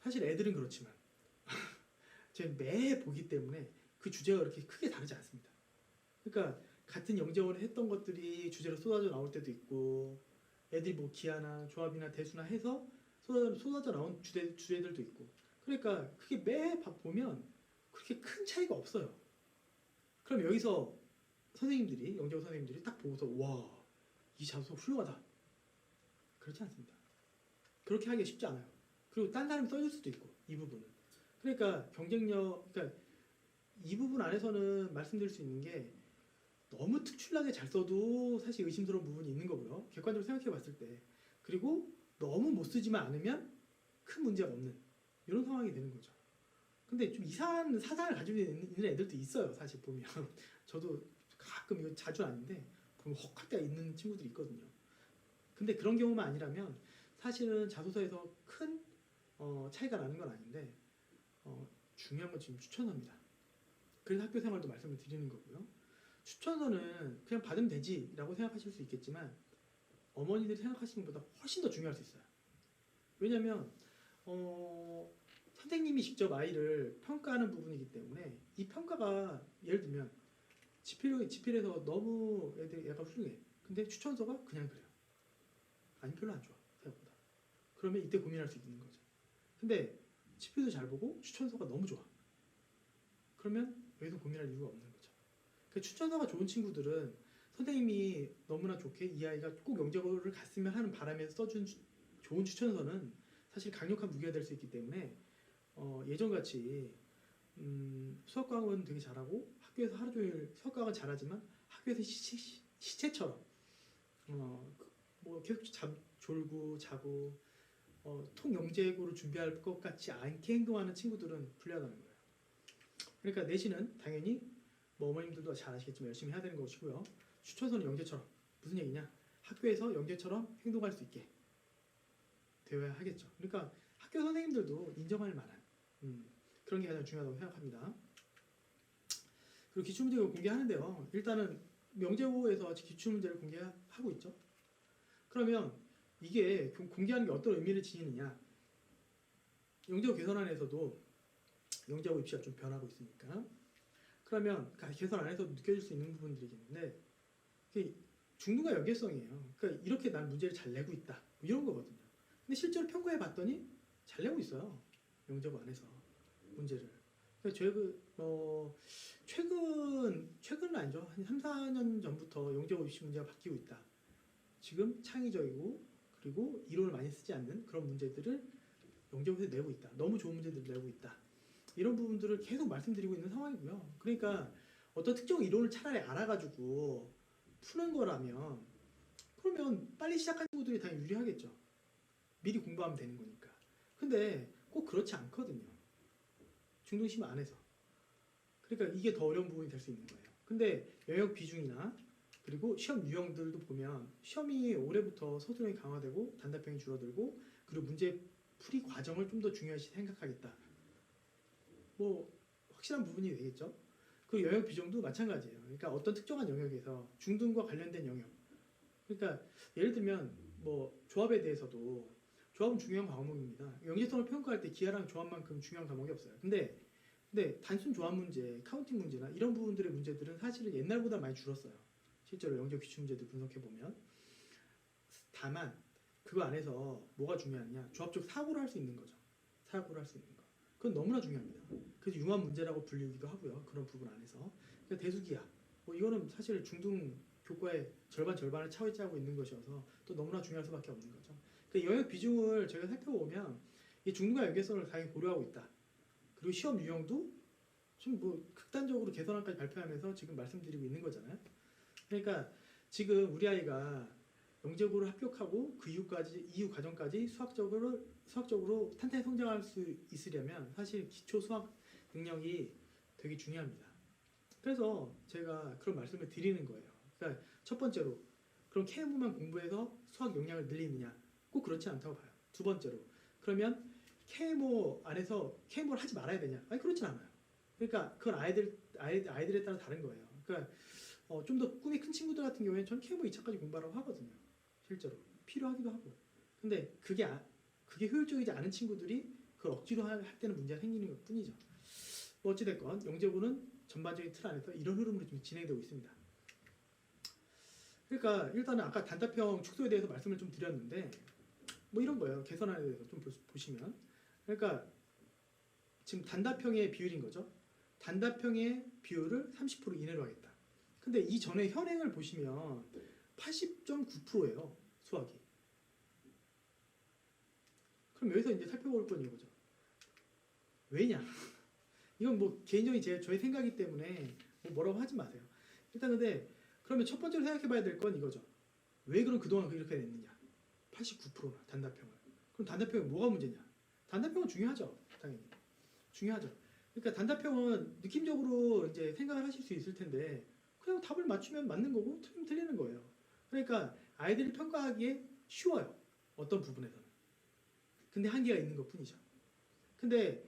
사실 애들은 그렇지만 제가 매 보기 때문에 그 주제가 그렇게 크게 다르지 않습니다. 그러니까 같은 영재원에 했던 것들이 주제로 쏟아져 나올 때도 있고 애들이 뭐 기하나 조합이나 대수나 해서 쏟아져 나온 주제들도 있고 그러니까 그게 매 보면 그렇게 큰 차이가 없어요. 그럼 여기서 선생님들이 영재원 선생님들이 딱 보고서 와, 이 자소서 훌륭하다. 그렇지 않습니다. 그렇게 하기가 쉽지 않아요. 그리고 딴 사람이 써줄 수도 있고 이 부분은. 그러니까 경쟁력, 그러니까 이 부분 안에서는 말씀드릴 수 있는 게 너무 특출나게 잘 써도 사실 의심스러운 부분이 있는 거고요. 객관적으로 생각해 봤을 때. 그리고 너무 못 쓰지만 않으면 큰 문제가 없는 이런 상황이 되는 거죠. 근데 좀 이상한 사상을 가지고 있는 애들도 있어요. 사실 보면. 저도 가끔 이거 자주 아닌데 보면 혹할 때가 있는 친구들이 있거든요. 근데 그런 경우만 아니라면 사실은 자소서에서 큰 차이가 나는 건 아닌데 중요한 건 지금 추천서입니다. 그래서 학교 생활도 말씀을 드리는 거고요. 추천서는 그냥 받으면 되지라고 생각하실 수 있겠지만 어머니들이 생각하시는 것보다 훨씬 더 중요할 수 있어요. 왜냐하면 선생님이 직접 아이를 평가하는 부분이기 때문에 이 평가가 예를 들면 지필에서 너무 얘가 훌륭해. 근데 추천서가 그냥 그래요. 아니 별로 안 좋아 생각보다. 그러면 이때 고민할 수 있는 거죠. 근데 지필도 잘 보고 추천서가 너무 좋아. 그러면 여기서 고민할 이유가 없는 거죠. 그 추천서가 좋은 친구들은 선생님이 너무나 좋게 이 아이가 꼭 영재고를 갔으면 하는 바람에서 써준 좋은 추천서는 사실 강력한 무기가 될 수 있기 때문에 예전같이 수학과학은 되게 잘하고 학교에서 하루 종일 수학과학은 잘하지만 학교에서 시체처럼 뭐 계속 졸고 자고 통영재고를 준비할 것 같지 않게 행동하는 친구들은 불리하다는 거예요. 그러니까 내신은 당연히 뭐 어머님들도 잘 아시겠지만 열심히 해야 되는 것이고요. 추천서는 영재처럼 무슨 얘기냐? 학교에서 영재처럼 행동할 수 있게 되어야 하겠죠. 그러니까 학교 선생님들도 인정할 만한 그런 게 가장 중요하다고 생각합니다. 그리고 기출문제를 공개하는데요. 일단은 영재고에서 기출문제를 공개하고 있죠. 그러면 이게 공개하는 게 어떤 의미를 지니느냐? 영재고 개선안에서도 영재고 입시가 좀 변하고 있으니까 그러면 개선 안에서 느껴질 수 있는 부분들이겠는데 중등과 연계성이에요. 그러니까 이렇게 난 문제를 잘 내고 있다 이런 거거든요. 근데 실제로 평가해 봤더니 잘 내고 있어요. 영재고 안에서 문제를. 그러니까 최근은 아니죠. 한 3, 4년 전부터 영재고 입시 문제가 바뀌고 있다. 지금 창의적이고 그리고 이론을 많이 쓰지 않는 그런 문제들을 영재고에서 내고 있다. 너무 좋은 문제들을 내고 있다. 이런 부분들을 계속 말씀드리고 있는 상황이고요. 그러니까 어떤 특정 이론을 차라리 알아가지고 푸는 거라면 그러면 빨리 시작한 친구들이 당연히 유리하겠죠. 미리 공부하면 되는 거니까. 근데 꼭 그렇지 않거든요. 중등심 안에서. 그러니까 이게 더 어려운 부분이 될 수 있는 거예요. 근데 영역 비중이나 그리고 시험 유형들도 보면 시험이 올해부터 서술형이 강화되고 단답형이 줄어들고 그리고 문제 풀이 과정을 좀 더 중요시 생각하겠다. 뭐 확실한 부분이 되겠죠. 그 영역 비중도 마찬가지예요. 그러니까 어떤 특정한 영역에서 중등과 관련된 영역. 그러니까 예를 들면 뭐 조합에 대해서도 조합은 중요한 과목입니다. 영재성을 평가할 때 기하랑 조합만큼 중요한 과목이 없어요. 근데 근데 단순 조합 문제, 카운팅 문제나 이런 부분들의 문제들은 사실은 옛날보다 많이 줄었어요. 실제로 영역 기출 문제들 분석해 보면. 다만 그거 안에서 뭐가 중요하냐? 조합적 사고를 할 수 있는 거죠. 사고를 할 수 있는 거. 그건 너무나 중요합니다. 그래서 융합 문제라고 불리기도 하고요. 그런 부분 안에서. 그러니까 대수기하. 뭐 이거는 사실 중등 교과의 절반을 차지하고 있는 것이어서 또 너무나 중요할 수밖에 없는 거죠. 그 영역 비중을 저희가 살펴보면 이 중등과 연계성을 당연히 고려하고 있다. 그리고 시험 유형도 좀 뭐 극단적으로 개선안까지 발표하면서 지금 말씀드리고 있는 거잖아요. 그러니까 지금 우리 아이가 영재고를 합격하고 그 이후 과정까지 수학적으로 탄탄히 성장할 수 있으려면 사실 기초 수학 능력이 되게 중요합니다. 그래서 제가 그런 말씀을 드리는 거예요. 그러니까 첫 번째로 그럼 K모만 공부해서 수학 역량을 늘리느냐? 꼭 그렇지 않다고 봐요. 두 번째로 그러면 K모 안에서 K모를 하지 말아야 되냐? 아니 그렇진 않아요. 그러니까 그건 아이들에 따라 다른 거예요. 그러니까 좀 더 꿈이 큰 친구들 같은 경우에는 전 K모 2차까지 공부하라고 하거든요. 실제로 필요하기도 하고. 근데 그게 효율적이지 않은 친구들이 그걸 억지로 할 때는 문제가 생기는 것 뿐이죠. 뭐 어찌됐건 영재고는 전반적인 틀 안에서 이런 흐름으로 좀 진행되고 있습니다. 그러니까 일단은 아까 단답형 축소에 대해서 말씀을 좀 드렸는데 뭐 이런 거예요. 개선안에 대해서 좀 보시면 그러니까 지금 단답형의 비율인 거죠. 단답형의 비율을 30% 이내로 하겠다. 근데 이 전에 현행을 보시면 80.9%예요. 수학이. 그럼 여기서 이제 살펴볼 건 이거죠. 왜냐? 이건 뭐 개인적인 저의 생각이기 때문에 뭐라고 하지 마세요. 일단 근데 그러면 첫 번째로 생각해봐야 될 건 이거죠. 왜 그럼 그동안 그렇게 됐느냐? 89%나 단답형을. 그럼 단답형이 뭐가 문제냐? 단답형은 중요하죠. 당연히. 중요하죠. 그러니까 단답형은 느낌적으로 이제 생각을 하실 수 있을 텐데 그냥 답을 맞추면 맞는 거고 틀리면 틀리는 거예요. 그러니까 아이들이 평가하기에 쉬워요. 어떤 부분에서는. 근데 한계가 있는 것 뿐이죠. 근데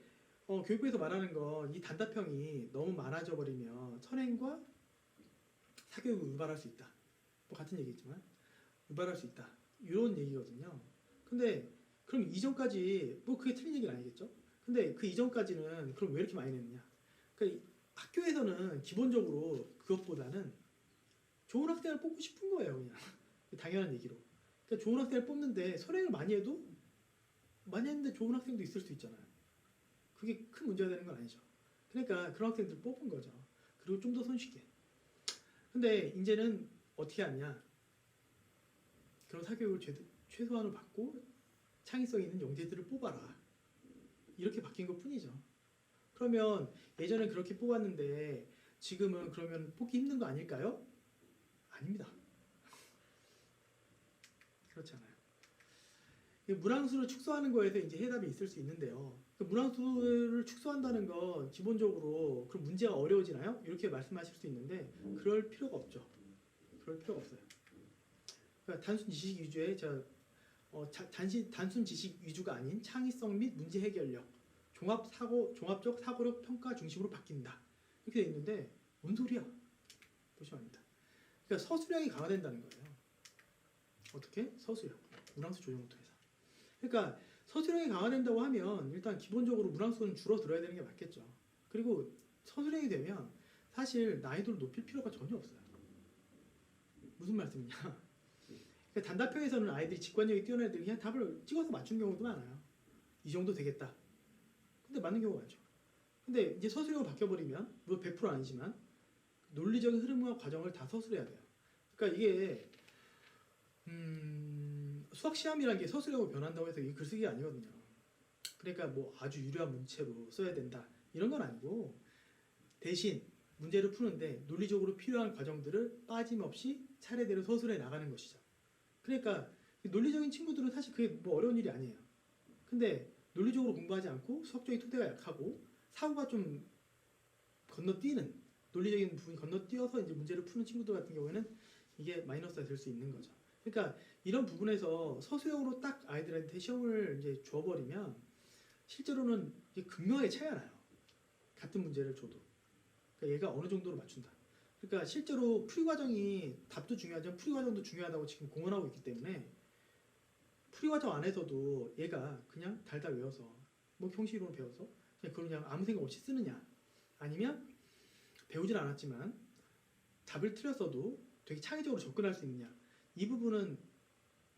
교육부에서 말하는 건 이 단답형이 너무 많아져 버리면 선행과 사교육을 유발할 수 있다. 뭐 같은 얘기지만 유발할 수 있다. 이런 얘기거든요. 근데 그럼 이전까지 뭐 그게 틀린 얘기는 아니겠죠? 근데 그 이전까지는 그럼 왜 이렇게 많이 냈느냐? 그러니까 학교에서는 기본적으로 그것보다는 좋은 학생을 뽑고 싶은 거예요, 그냥. 당연한 얘기로. 그러니까 좋은 학생을 뽑는데 선행을 많이 했는데 좋은 학생도 있을 수 있잖아요. 그게 큰 문제가 되는 건 아니죠. 그러니까 그런 학생들 뽑은 거죠. 그리고 좀 더 손쉽게. 근데 이제는 어떻게 하냐? 그런 사교육을 최소한으로 받고 창의성 있는 영재들을 뽑아라. 이렇게 바뀐 것 뿐이죠. 그러면 예전엔 그렇게 뽑았는데 지금은 그러면 뽑기 힘든 거 아닐까요? 아닙니다. 그렇지 않아요. 물항수를 축소하는 거에서 이제 해답이 있을 수 있는데요. 물항수를 축소한다는 건 기본적으로 그럼 문제가 어려워지나요? 이렇게 말씀하실 수 있는데 그럴 필요가 없죠. 그럴 필요가 없어요. 그러니까 단순 지식 위주의 단순 지식 위주가 아닌 창의성 및 문제 해결력, 종합적 사고력 평가 중심으로 바뀐다. 이렇게 돼 있는데 뭔 소리야? 보시면 압니다. 그러니까 서술형이 강화된다는 거예요. 어떻게? 서술형. 물항수 조정을 통해서. 그러니까 서술형이 강화된다고 하면 일단 기본적으로 물항수는 줄어들어야 되는 게 맞겠죠. 그리고 서술형이 되면 사실 난이도를 높일 필요가 전혀 없어요. 무슨 말씀이냐? 그러니까 단답형에서는 아이들이 직관력이 뛰어난 애들이 그냥 답을 찍어서 맞춘 경우도 많아요. 이 정도 되겠다. 근데 맞는 경우가 많죠. 근데 이제 서술형으로 바뀌어버리면 뭐 100% 아니지만 논리적인 흐름과 과정을 다 서술해야 돼요. 그러니까 이게 수학 시험이라는 게 서술형으로 변한다고 해서 이게 글쓰기가 아니거든요. 그러니까 뭐 아주 유려한 문체로 써야 된다 이런 건 아니고 대신 문제를 푸는데 논리적으로 필요한 과정들을 빠짐없이 차례대로 서술해 나가는 것이죠. 그러니까 논리적인 친구들은 사실 그게 뭐 어려운 일이 아니에요. 근데 논리적으로 공부하지 않고 수학적인 토대가 약하고 사고가 좀 건너뛰는 논리적인 부분이 건너뛰어서 이제 문제를 푸는 친구들 같은 경우에는 이게 마이너스가 될 수 있는 거죠. 그러니까 이런 부분에서 서술형으로 딱 아이들한테 시험을 이제 줘버리면 실제로는 이게 극명하게 차이가 나요. 같은 문제를 줘도. 그러니까 얘가 어느 정도로 맞춘다. 그러니까 실제로 풀이 과정이 답도 중요하지만 풀이 과정도 중요하다고 지금 공언하고 있기 때문에 풀이 과정 안에서도 얘가 그냥 달달 외워서 뭐 형식으로 배워서 그냥 그걸 그냥 아무 생각 없이 쓰느냐 아니면 배우질 않았지만 답을 틀렸어도 되게 창의적으로 접근할 수 있느냐, 이 부분은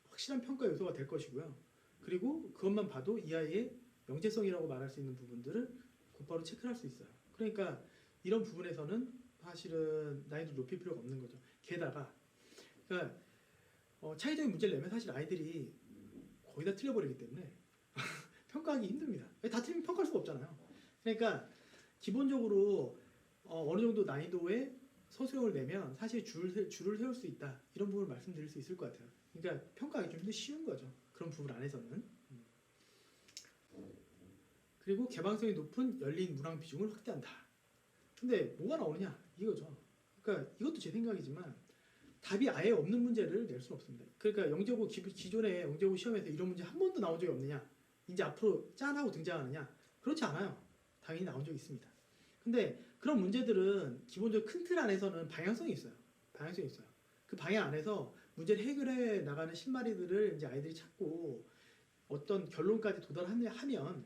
확실한 평가 요소가 될 것이고요. 그리고 그것만 봐도 이 아이의 영재성이라고 말할 수 있는 부분들을 곧바로 체크를 할 수 있어요. 그러니까 이런 부분에서는 사실은 난이도 높일 필요가 없는 거죠. 게다가 그러니까 창의적인 문제를 내면 사실 아이들이 거의 다 틀려버리기 때문에 평가하기 힘듭니다. 다 틀리면 평가할 수가 없잖아요. 그러니까 기본적으로 어느 정도 난이도의 서술형을 내면 사실 줄을 세울 수 있다, 이런 부분을 말씀드릴 수 있을 것 같아요. 그러니까 평가하기 좀 쉬운 거죠. 그런 부분 안에서는. 그리고 개방성이 높은 열린 문항 비중을 확대한다. 근데 뭐가 나오느냐 이거죠. 그러니까 이것도 제 생각이지만 답이 아예 없는 문제를 낼 수는 없습니다. 그러니까 영재고 기존의 영재고 시험에서 이런 문제 한 번도 나온 적이 없느냐, 이제 앞으로 짠 하고 등장하느냐, 그렇지 않아요. 당연히 나온 적이 있습니다. 근데 그런 문제들은 기본적으로 큰 틀 안에서는 방향성이 있어요. 방향성이 있어요. 그 방향 안에서 문제를 해결해 나가는 실마리들을 이제 아이들이 찾고 어떤 결론까지 도달하면,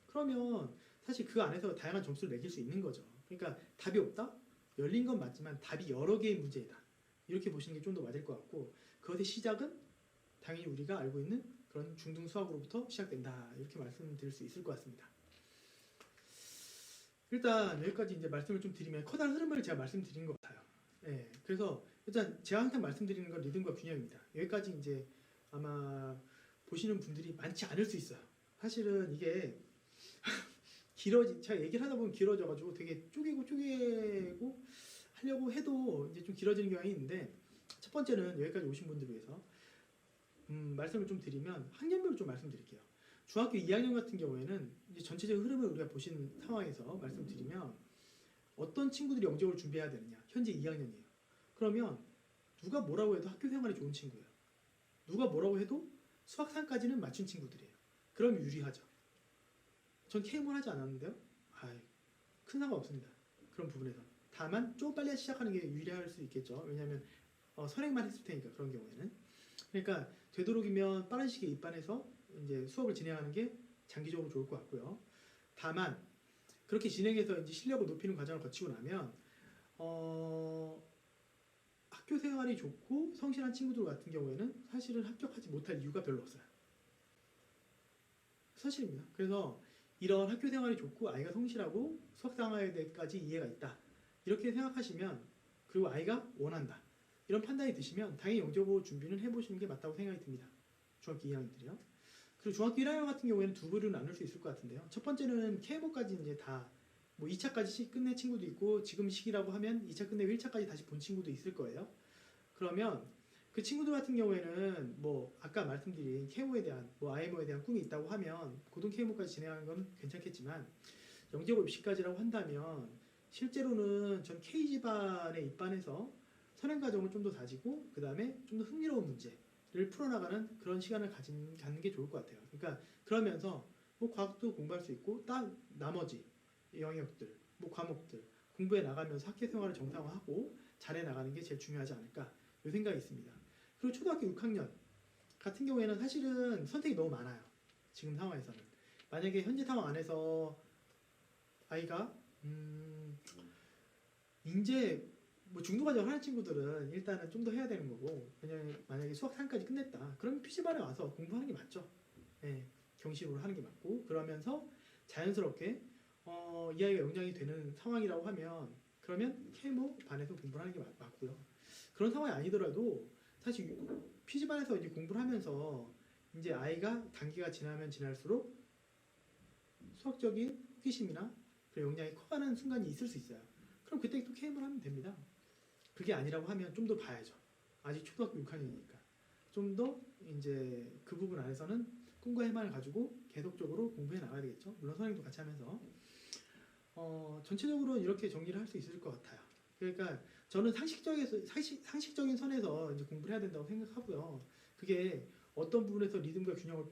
그러면 사실 그 안에서 다양한 점수를 매길 수 있는 거죠. 그러니까 답이 없다? 열린 건 맞지만 답이 여러 개의 문제이다, 이렇게 보시는 게 좀 더 맞을 것 같고, 그것의 시작은 당연히 우리가 알고 있는 그런 중등 수학으로부터 시작된다, 이렇게 말씀드릴 수 있을 것 같습니다. 일단 여기까지 이제 말씀을 좀 드리면 커다란 흐름을 제가 말씀드린 것 같아요. 예, 그래서 일단 제가 항상 말씀드리는 건 리듬과 균형입니다. 여기까지 이제 아마 보시는 분들이 많지 않을 수 있어요. 사실은 이게 제가 얘기를 하다 보면 길어져가지고 되게 쪼개고 하려고 해도 이제 좀 길어지는 경향이 있는데, 첫 번째는 여기까지 오신 분들을 위해서 말씀을 좀 드리면 학년별로 좀 말씀드릴게요. 중학교 2학년 같은 경우에는 이제 전체적인 흐름을 우리가 보신 상황에서 말씀드리면 어떤 친구들이 영재고를 준비해야 되느냐. 현재 2학년이에요. 그러면 누가 뭐라고 해도 학교 생활이 좋은 친구예요. 누가 뭐라고 해도 수학 3까지는 맞춘 친구들이에요. 그럼 유리하죠. 전 K문 하지 않았는데요. 큰 상관 없습니다. 그런 부분에서. 다만 좀 빨리 시작하는 게 유리할 수 있겠죠. 왜냐하면 선행만 했을 테니까, 그런 경우에는. 그러니까 되도록이면 빠른 시기에 입반해서 이제 수업을 진행하는 게 장기적으로 좋을 것 같고요. 다만 그렇게 진행해서 이제 실력을 높이는 과정을 거치고 나면 학교 생활이 좋고 성실한 친구들 같은 경우에는 사실은 합격하지 못할 이유가 별로 없어요. 사실입니다. 그래서 이런 학교 생활이 좋고 아이가 성실하고 수학 상황에 대해까지 이해가 있다, 이렇게 생각하시면, 그리고 아이가 원한다, 이런 판단이 드시면 당연히 영재고 준비는 해보시는 게 맞다고 생각이 듭니다. 중학교 2학년들이요. 그리고 중학교 1학년 같은 경우에는 두 부류로 나눌 수 있을 것 같은데요. 첫 번째는 KMO까지 이제 다 뭐 2차까지 끝낸 친구도 있고, 지금 시기라고 하면 2차 끝내고 1차까지 다시 본 친구도 있을 거예요. 그러면 그 친구들 같은 경우에는 뭐 아까 말씀드린 KMO에 대한 IMO에 대한 꿈이 있다고 하면 고등 KMO까지 진행하는 건 괜찮겠지만, 영재고 입시까지라고 한다면 실제로는 전 K지반에 입반해서 선행 과정을 좀 더 다지고 그 다음에 좀 더 흥미로운 문제를 풀어나가는 그런 시간을 갖는 게 좋을 것 같아요. 그러니까 그러면서 뭐 과학도 공부할 수 있고 나머지 영역들, 뭐 과목들 공부해 나가면서 학교 생활을 정상화하고 잘해 나가는 게 제일 중요하지 않을까, 이 생각이 있습니다. 그리고 초등학교 6학년 같은 경우에는 사실은 선택이 너무 많아요. 지금 상황에서는 만약에 현재 상황 안에서 아이가 이제 뭐 중도과정 하는 친구들은 일단은 좀 더 해야 되는 거고, 왜냐면 만약에 수학 3까지 끝냈다, 그러면 PC반에 와서 공부하는 게 맞죠. 예, 경시로 하는 게 맞고, 그러면서 자연스럽게 이 아이가 영향이 되는 상황이라고 하면, 그러면 KMO 반에서 공부를 하는 게 맞고요. 그런 상황이 아니더라도 사실 PC반에서 이제 공부를 하면서 이제 아이가 단기가 지나면 지날수록 수학적인 호기심이나 그런 역량이 커가는 순간이 있을 수 있어요. 그럼 그때 또 KM을 하면 됩니다. 그게 아니라고 하면 좀 더 봐야죠. 아직 초등학교 6학년이니까. 좀 더 이제 그 부분 안에서는 꿈과 희망을 가지고 계속적으로 공부해 나가야 되겠죠. 물론 선생님도 같이 하면서. 전체적으로 이렇게 정리를 할 수 있을 것 같아요. 그러니까 저는 상식적인 선에서 이제 공부를 해야 된다고 생각하고요. 그게 어떤 부분에서 리듬과 균형을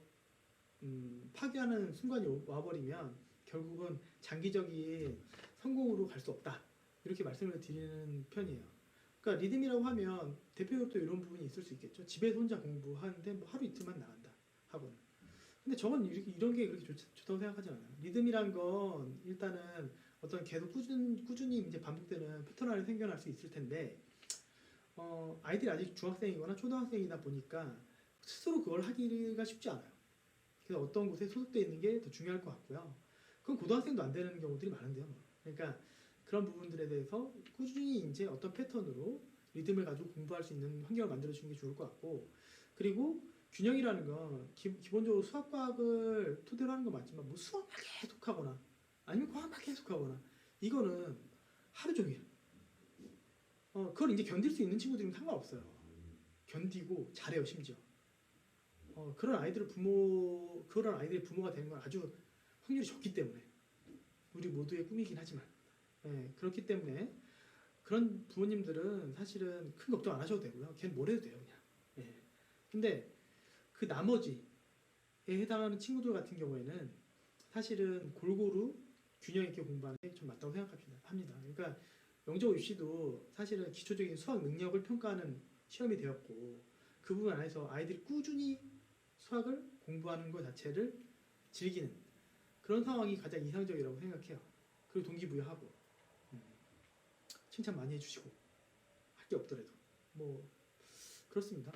파괴하는 순간이 와버리면 결국은 장기적인 성공으로 갈 수 없다, 이렇게 말씀을 드리는 편이에요. 그러니까 리듬이라고 하면 대표적으로 이런 부분이 있을 수 있겠죠. 집에서 혼자 공부하는데 뭐 하루 이틀만 나간다 학원. 근데 저는 이런 게 그렇게 좋다고 생각하지 않아요. 리듬이란 건 일단은 어떤 계속 꾸준히 이제 반복되는 패턴이 생겨날 수 있을 텐데 아이들이 아직 중학생이거나 초등학생이다 보니까 스스로 그걸 하기가 쉽지 않아요. 그래서 어떤 곳에 소속되어 있는 게 더 중요할 것 같고요. 그건 고등학생도 안 되는 경우들이 많은데요. 그러니까 그런 부분들에 대해서 꾸준히 이제 어떤 패턴으로 리듬을 가지고 공부할 수 있는 환경을 만들어주는 게 좋을 것 같고, 그리고 균형이라는 건 기본적으로 수학과학을 토대로 하는 건 맞지만 뭐 수학만 계속하거나 아니면 과학만 계속하거나 이거는 하루 종일 그걸 이제 견딜 수 있는 친구들이면 상관없어요. 견디고 잘해요. 심지어 그런 아이들의 부모가 되는 건 아주 확률이 적기 때문에, 우리 모두의 꿈이긴 하지만 그렇기 때문에 그런 부모님들은 사실은 큰 걱정 안 하셔도 되고요. 걔는 뭘 해도 돼요 그냥. 근데 그 나머지에 해당하는 친구들 같은 경우에는 사실은 골고루 균형 있게 공부하는 게 좀 맞다고 생각합니다. 그러니까 영재고 입시도 사실은 기초적인 수학 능력을 평가하는 시험이 되었고, 그 부분 안에서 아이들이 꾸준히 수학을 공부하는 것 자체를 즐기는 그런 상황이 가장 이상적이라고 생각해요. 그리고 동기부여하고 칭찬 많이 해주시고 할 게 없더라도 뭐 그렇습니다.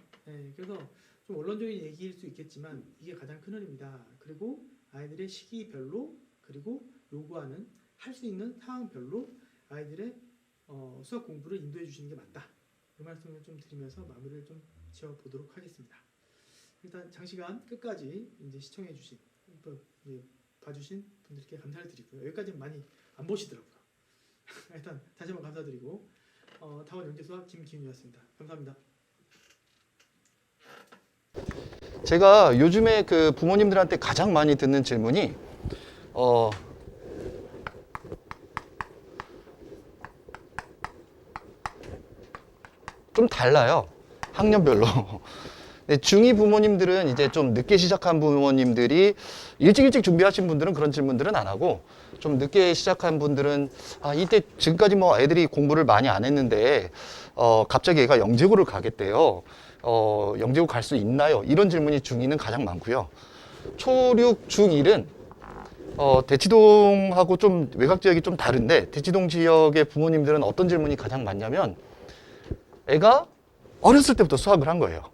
그래서 좀 원론적인 얘기일 수 있겠지만 이게 가장 큰 흐름이다. 그리고 아이들의 시기별로, 그리고 요구하는 할 수 있는 상황별로 아이들의 수학 공부를 인도해 주시는 게 맞다. 이 말씀을 좀 드리면서 마무리를 좀 지어 보도록 하겠습니다. 일단 장시간 끝까지 이제 시청해 주신, 봐주신 분들께 감사를 드리고요. 여기까지는 많이 안 보시더라고요. 일단 다시 한번 감사드리고 다원 영재수학 김기훈이었습니다. 감사합니다. 제가 요즘에 그 부모님들한테 가장 많이 듣는 질문이 좀 달라요. 학년별로. 중2 부모님들은 이제 좀 늦게 시작한 부모님들이 일찍 준비하신 분들은 그런 질문들은 안 하고, 좀 늦게 시작한 분들은 이때 지금까지 뭐 애들이 공부를 많이 안 했는데 갑자기 애가 영재고를 가겠대요. 영재고 갈 수 있나요? 이런 질문이 중2는 가장 많고요. 초6, 중1은 대치동하고 좀 외곽 지역이 좀 다른데, 대치동 지역의 부모님들은 어떤 질문이 가장 많냐면, 애가 어렸을 때부터 수학을 한 거예요.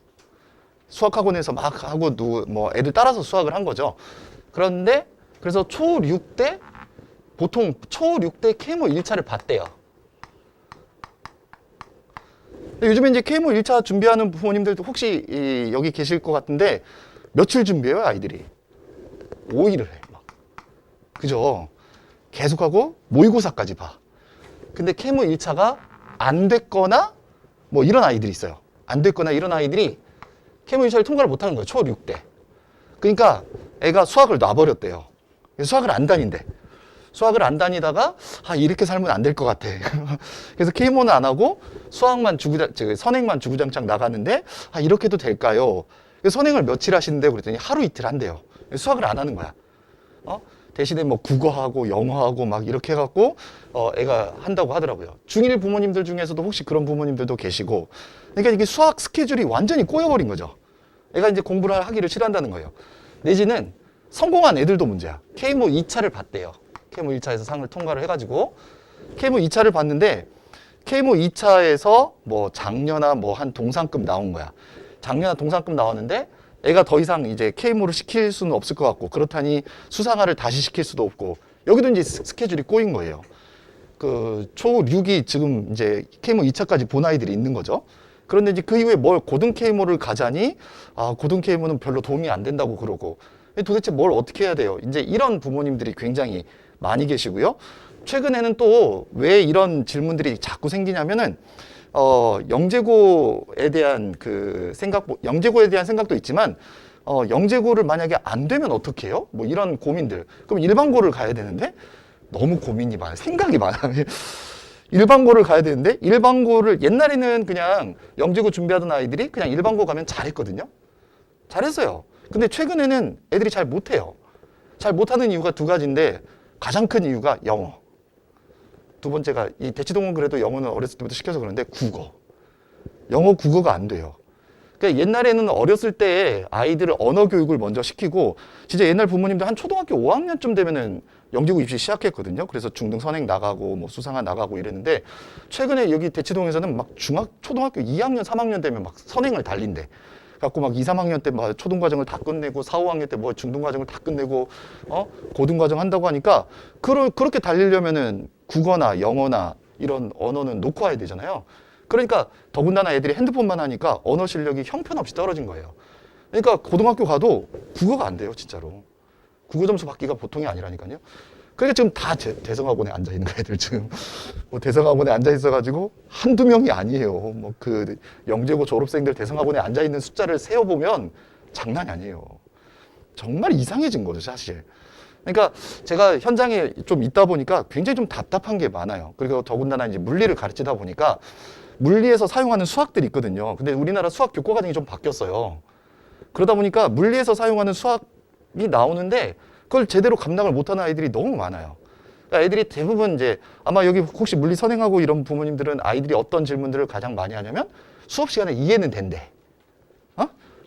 수학학원에서 막 하고 뭐 애들 따라서 수학을 한 거죠. 그런데 그래서 초6 때 보통 초6 때 K모 1차를 봤대요. 요즘에 이제 K모 1차 준비하는 부모님들도 혹시 여기 계실 것 같은데, 며칠 준비해요 아이들이? 5일을 해 막. 그죠? 계속하고 모의고사까지 봐. 근데 K모 1차가 안 됐거나 뭐 이런 아이들이 있어요. 안 됐거나 이런 아이들이 K모 1차를 통과를 못하는 거예요. 초6 때. 그러니까 애가 수학을 놔버렸대요. 수학을 안 다닌대. 수학을 안 다니다가 이렇게 살면 안 될 것 같아. 그래서 K모는 안 하고 수학만 선행만 주구장창 나가는데 이렇게 해도 될까요? 선행을 며칠 하시는데 그랬더니 하루 이틀 한대요. 수학을 안 하는 거야. 대신에 뭐 국어하고 영어하고 막 이렇게 해갖고 애가 한다고 하더라고요. 중1 부모님들 중에서도 혹시 그런 부모님들도 계시고, 그러니까 이게 수학 스케줄이 완전히 꼬여버린 거죠. 애가 이제 공부를 하기를 싫어한다는 거예요. 내지는 성공한 애들도 문제야. K모 2차를 봤대요. K모 1차에서 상을 통과를 해가지고 K모 2차를 봤는데, K모 2차에서 뭐 장려나 뭐 한 동상급 나온 거야. 장려나 동상급 나왔는데 애가 더 이상 이제 K모를 시킬 수는 없을 것 같고, 그렇다니 수상화를 다시 시킬 수도 없고, 여기도 이제 스케줄이 꼬인 거예요. 그 초6이 지금 이제 K모 2차까지 본 아이들이 있는 거죠. 그런데 이제 그 이후에 고등 K모를 가자니 고등 K모는 별로 도움이 안 된다고 그러고, 도대체 뭘 어떻게 해야 돼요? 이제 이런 부모님들이 굉장히 많이 계시고요. 최근에는 또 왜 이런 질문들이 자꾸 생기냐면은 영재고에 대한 영재고에 대한 생각도 있지만, 영재고를 만약에 안 되면 어떻게 해요? 뭐 이런 고민들. 그럼 일반고를 가야 되는데 너무 고민이 많아요. 생각이 많아요. 일반고를 가야 되는데, 일반고를 옛날에는 그냥 영재고 준비하던 아이들이 그냥 일반고 가면 잘했거든요. 잘했어요. 근데 최근에는 애들이 잘 못해요. 잘 못하는 이유가 두 가지인데, 가장 큰 이유가 영어. 두 번째가, 이 대치동은 그래도 영어는 어렸을 때부터 시켜서 그런데 국어. 영어 국어가 안 돼요. 그러니까 옛날에는 어렸을 때 아이들을 언어 교육을 먼저 시키고 진짜 옛날 부모님들 한 초등학교 5학년쯤 되면은 영재고 입시 시작했거든요. 그래서 중등 선행 나가고 뭐 수상화 나가고 이랬는데 최근에 여기 대치동에서는 막 초등학교 2학년, 3학년 되면 막 선행을 달린대. 갖고 막 2, 3학년 때 막 초등과정을 다 끝내고 4, 5학년 때 뭐 중등과정을 다 끝내고 고등과정 한다고 하니까 그렇게 달리려면은 국어나 영어나 이런 언어는 놓고 와야 되잖아요. 그러니까 더군다나 애들이 핸드폰만 하니까 언어 실력이 형편없이 떨어진 거예요. 그러니까 고등학교 가도 국어가 안 돼요, 진짜로. 국어 점수 받기가 보통이 아니라니까요. 그러니까 지금 다 대성학원에 앉아 있는 거예요, 애들 지금. 뭐 대성학원에 앉아 있어가지고 한두 명이 아니에요. 뭐 그 영재고 졸업생들 대성학원에 앉아 있는 숫자를 세어보면 장난이 아니에요. 정말 이상해진 거죠, 사실. 그러니까 제가 현장에 좀 있다 보니까 굉장히 좀 답답한 게 많아요. 그리고 더군다나 이제 물리를 가르치다 보니까 물리에서 사용하는 수학들이 있거든요. 근데 우리나라 수학 교과 과정이 좀 바뀌었어요. 그러다 보니까 물리에서 사용하는 수학이 나오는데 그걸 제대로 감당을 못하는 아이들이 너무 많아요. 그러니까 애들이 대부분 이제 아마 여기 혹시 물리 선행하고 이런 부모님들은 아이들이 어떤 질문들을 가장 많이 하냐면 수업 시간에 이해는 된대.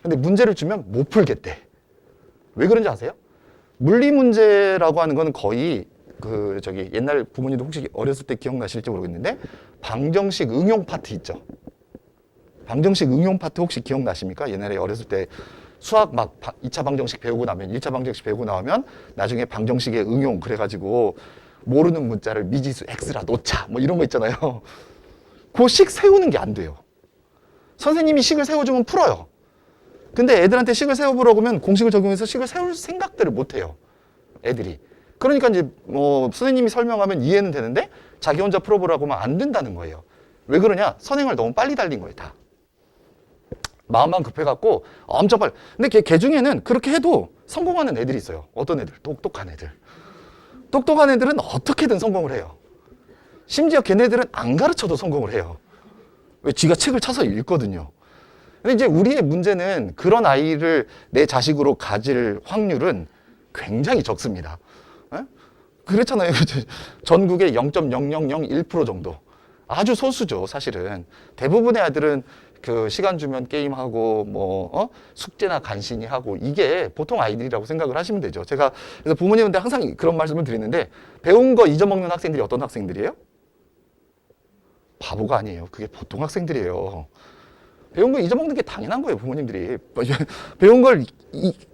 근데 문제를 주면 못 풀겠대. 왜 그런지 아세요? 물리 문제라고 하는 건 거의 옛날 부모님도 혹시 어렸을 때 기억나실지 모르겠는데 방정식 응용 파트 있죠. 방정식 응용 파트 혹시 기억나십니까? 옛날에 어렸을 때 수학 막 2차 방정식 배우고 나면 1차 방정식 배우고 나오면 나중에 방정식의 응용 그래가지고 모르는 문자를 미지수 x라 놓자 뭐 이런 거 있잖아요. 그 식 세우는 게 안 돼요. 선생님이 식을 세워주면 풀어요. 근데 애들한테 식을 세워보라고 하면 공식을 적용해서 식을 세울 생각들을 못 해요. 애들이. 그러니까 이제 선생님이 설명하면 이해는 되는데 자기 혼자 풀어보라고 하면 안 된다는 거예요. 왜 그러냐? 선행을 너무 빨리 달린 거예요, 다. 마음만 급해갖고 엄청 빨리. 근데 걔 중에는 그렇게 해도 성공하는 애들이 있어요. 어떤 애들? 똑똑한 애들. 똑똑한 애들은 어떻게든 성공을 해요. 심지어 걔네들은 안 가르쳐도 성공을 해요. 왜? 지가 책을 쳐서 읽거든요. 근데 이제 우리의 문제는 그런 아이를 내 자식으로 가질 확률은 굉장히 적습니다. 에? 그렇잖아요. 전국의 0.0001% 정도. 아주 소수죠, 사실은. 대부분의 아이들은 그 시간 주면 게임하고 숙제나 간신히 하고 이게 보통 아이들이라고 생각을 하시면 되죠. 제가 그래서 부모님한테 항상 그런 말씀을 드리는데 배운 거 잊어먹는 학생들이 어떤 학생들이에요? 바보가 아니에요. 그게 보통 학생들이에요. 배운 거 잊어먹는 게 당연한 거예요, 부모님들이. 배운 걸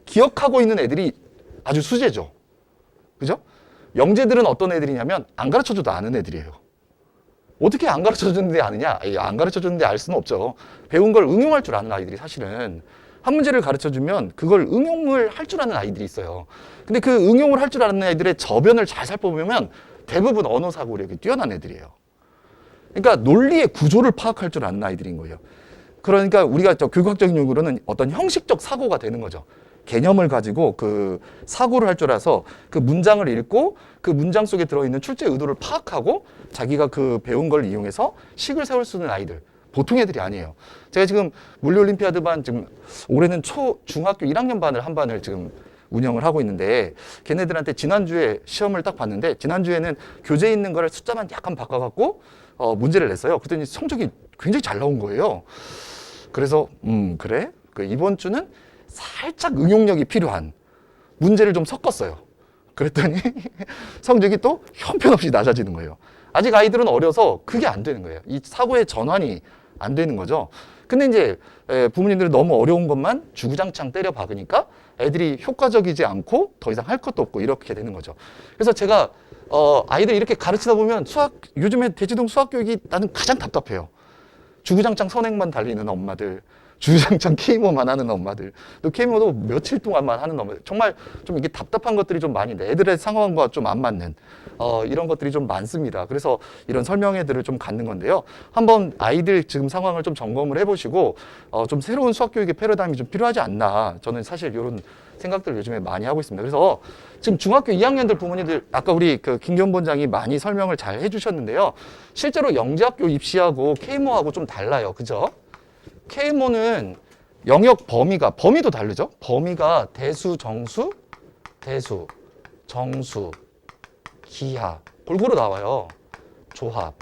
기억하고 있는 애들이 아주 수재죠. 그죠? 영재들은 어떤 애들이냐면 안 가르쳐줘도 아는 애들이에요. 어떻게 안 가르쳐줬는데 아느냐? 안 가르쳐줬는데 알 수는 없죠. 배운 걸 응용할 줄 아는 아이들이 사실은 한 문제를 가르쳐주면 그걸 응용을 할 줄 아는 아이들이 있어요. 근데 그 응용을 할 줄 아는 아이들의 저변을 잘 살펴보면 대부분 언어 사고력이 뛰어난 애들이에요. 그러니까 논리의 구조를 파악할 줄 아는 아이들인 거예요. 그러니까 우리가 교육학적인 용어로는 어떤 형식적 사고가 되는 거죠. 개념을 가지고 그 사고를 할 줄 알아서 그 문장을 읽고 그 문장 속에 들어있는 출제 의도를 파악하고 자기가 그 배운 걸 이용해서 식을 세울 수 있는 아이들. 보통 애들이 아니에요. 제가 지금 물리올림피아드 반 지금 올해는 중학교 1학년 반을 한 반을 지금 운영을 하고 있는데 걔네들한테 지난주에 시험을 딱 봤는데 지난주에는 교재에 있는 거를 숫자만 약간 바꿔갖고 문제를 냈어요. 그랬더니 성적이 굉장히 잘 나온 거예요. 그래서 그래? 이번 주는 살짝 응용력이 필요한 문제를 좀 섞었어요. 그랬더니 성적이 또 형편없이 낮아지는 거예요. 아직 아이들은 어려서 그게 안 되는 거예요. 이 사고의 전환이 안 되는 거죠. 근데 이제 부모님들이 너무 어려운 것만 주구장창 때려 박으니까 애들이 효과적이지 않고 더 이상 할 것도 없고 이렇게 되는 거죠. 그래서 제가 아이들 이렇게 가르치다 보면 요즘에 대치동 수학교육이 나는 가장 답답해요. 주구장창 선행만 달리는 엄마들, 주구장창 케이모만 하는 엄마들, 또 케이모도 며칠 동안만 하는 엄마들, 정말 좀 이게 답답한 것들이 좀 많이 애들의 상황과 좀 안 맞는 이런 것들이 좀 많습니다. 그래서 이런 설명회들을 좀 갖는 건데요. 한번 아이들 지금 상황을 좀 점검을 해보시고 좀 새로운 수학교육의 패러다임이 좀 필요하지 않나, 저는 사실 이런 생각들을 요즘에 많이 하고 있습니다. 그래서 지금 중학교 2학년들 부모님들 아까 우리 그 김기현 본장이 많이 설명을 잘 해주셨는데요. 실제로 영재학교 입시하고 케이모하고 좀 달라요. 그죠? 케이모는 영역 범위도 다르죠? 범위가 대수, 정수, 정수, 기하 골고루 나와요. 조합.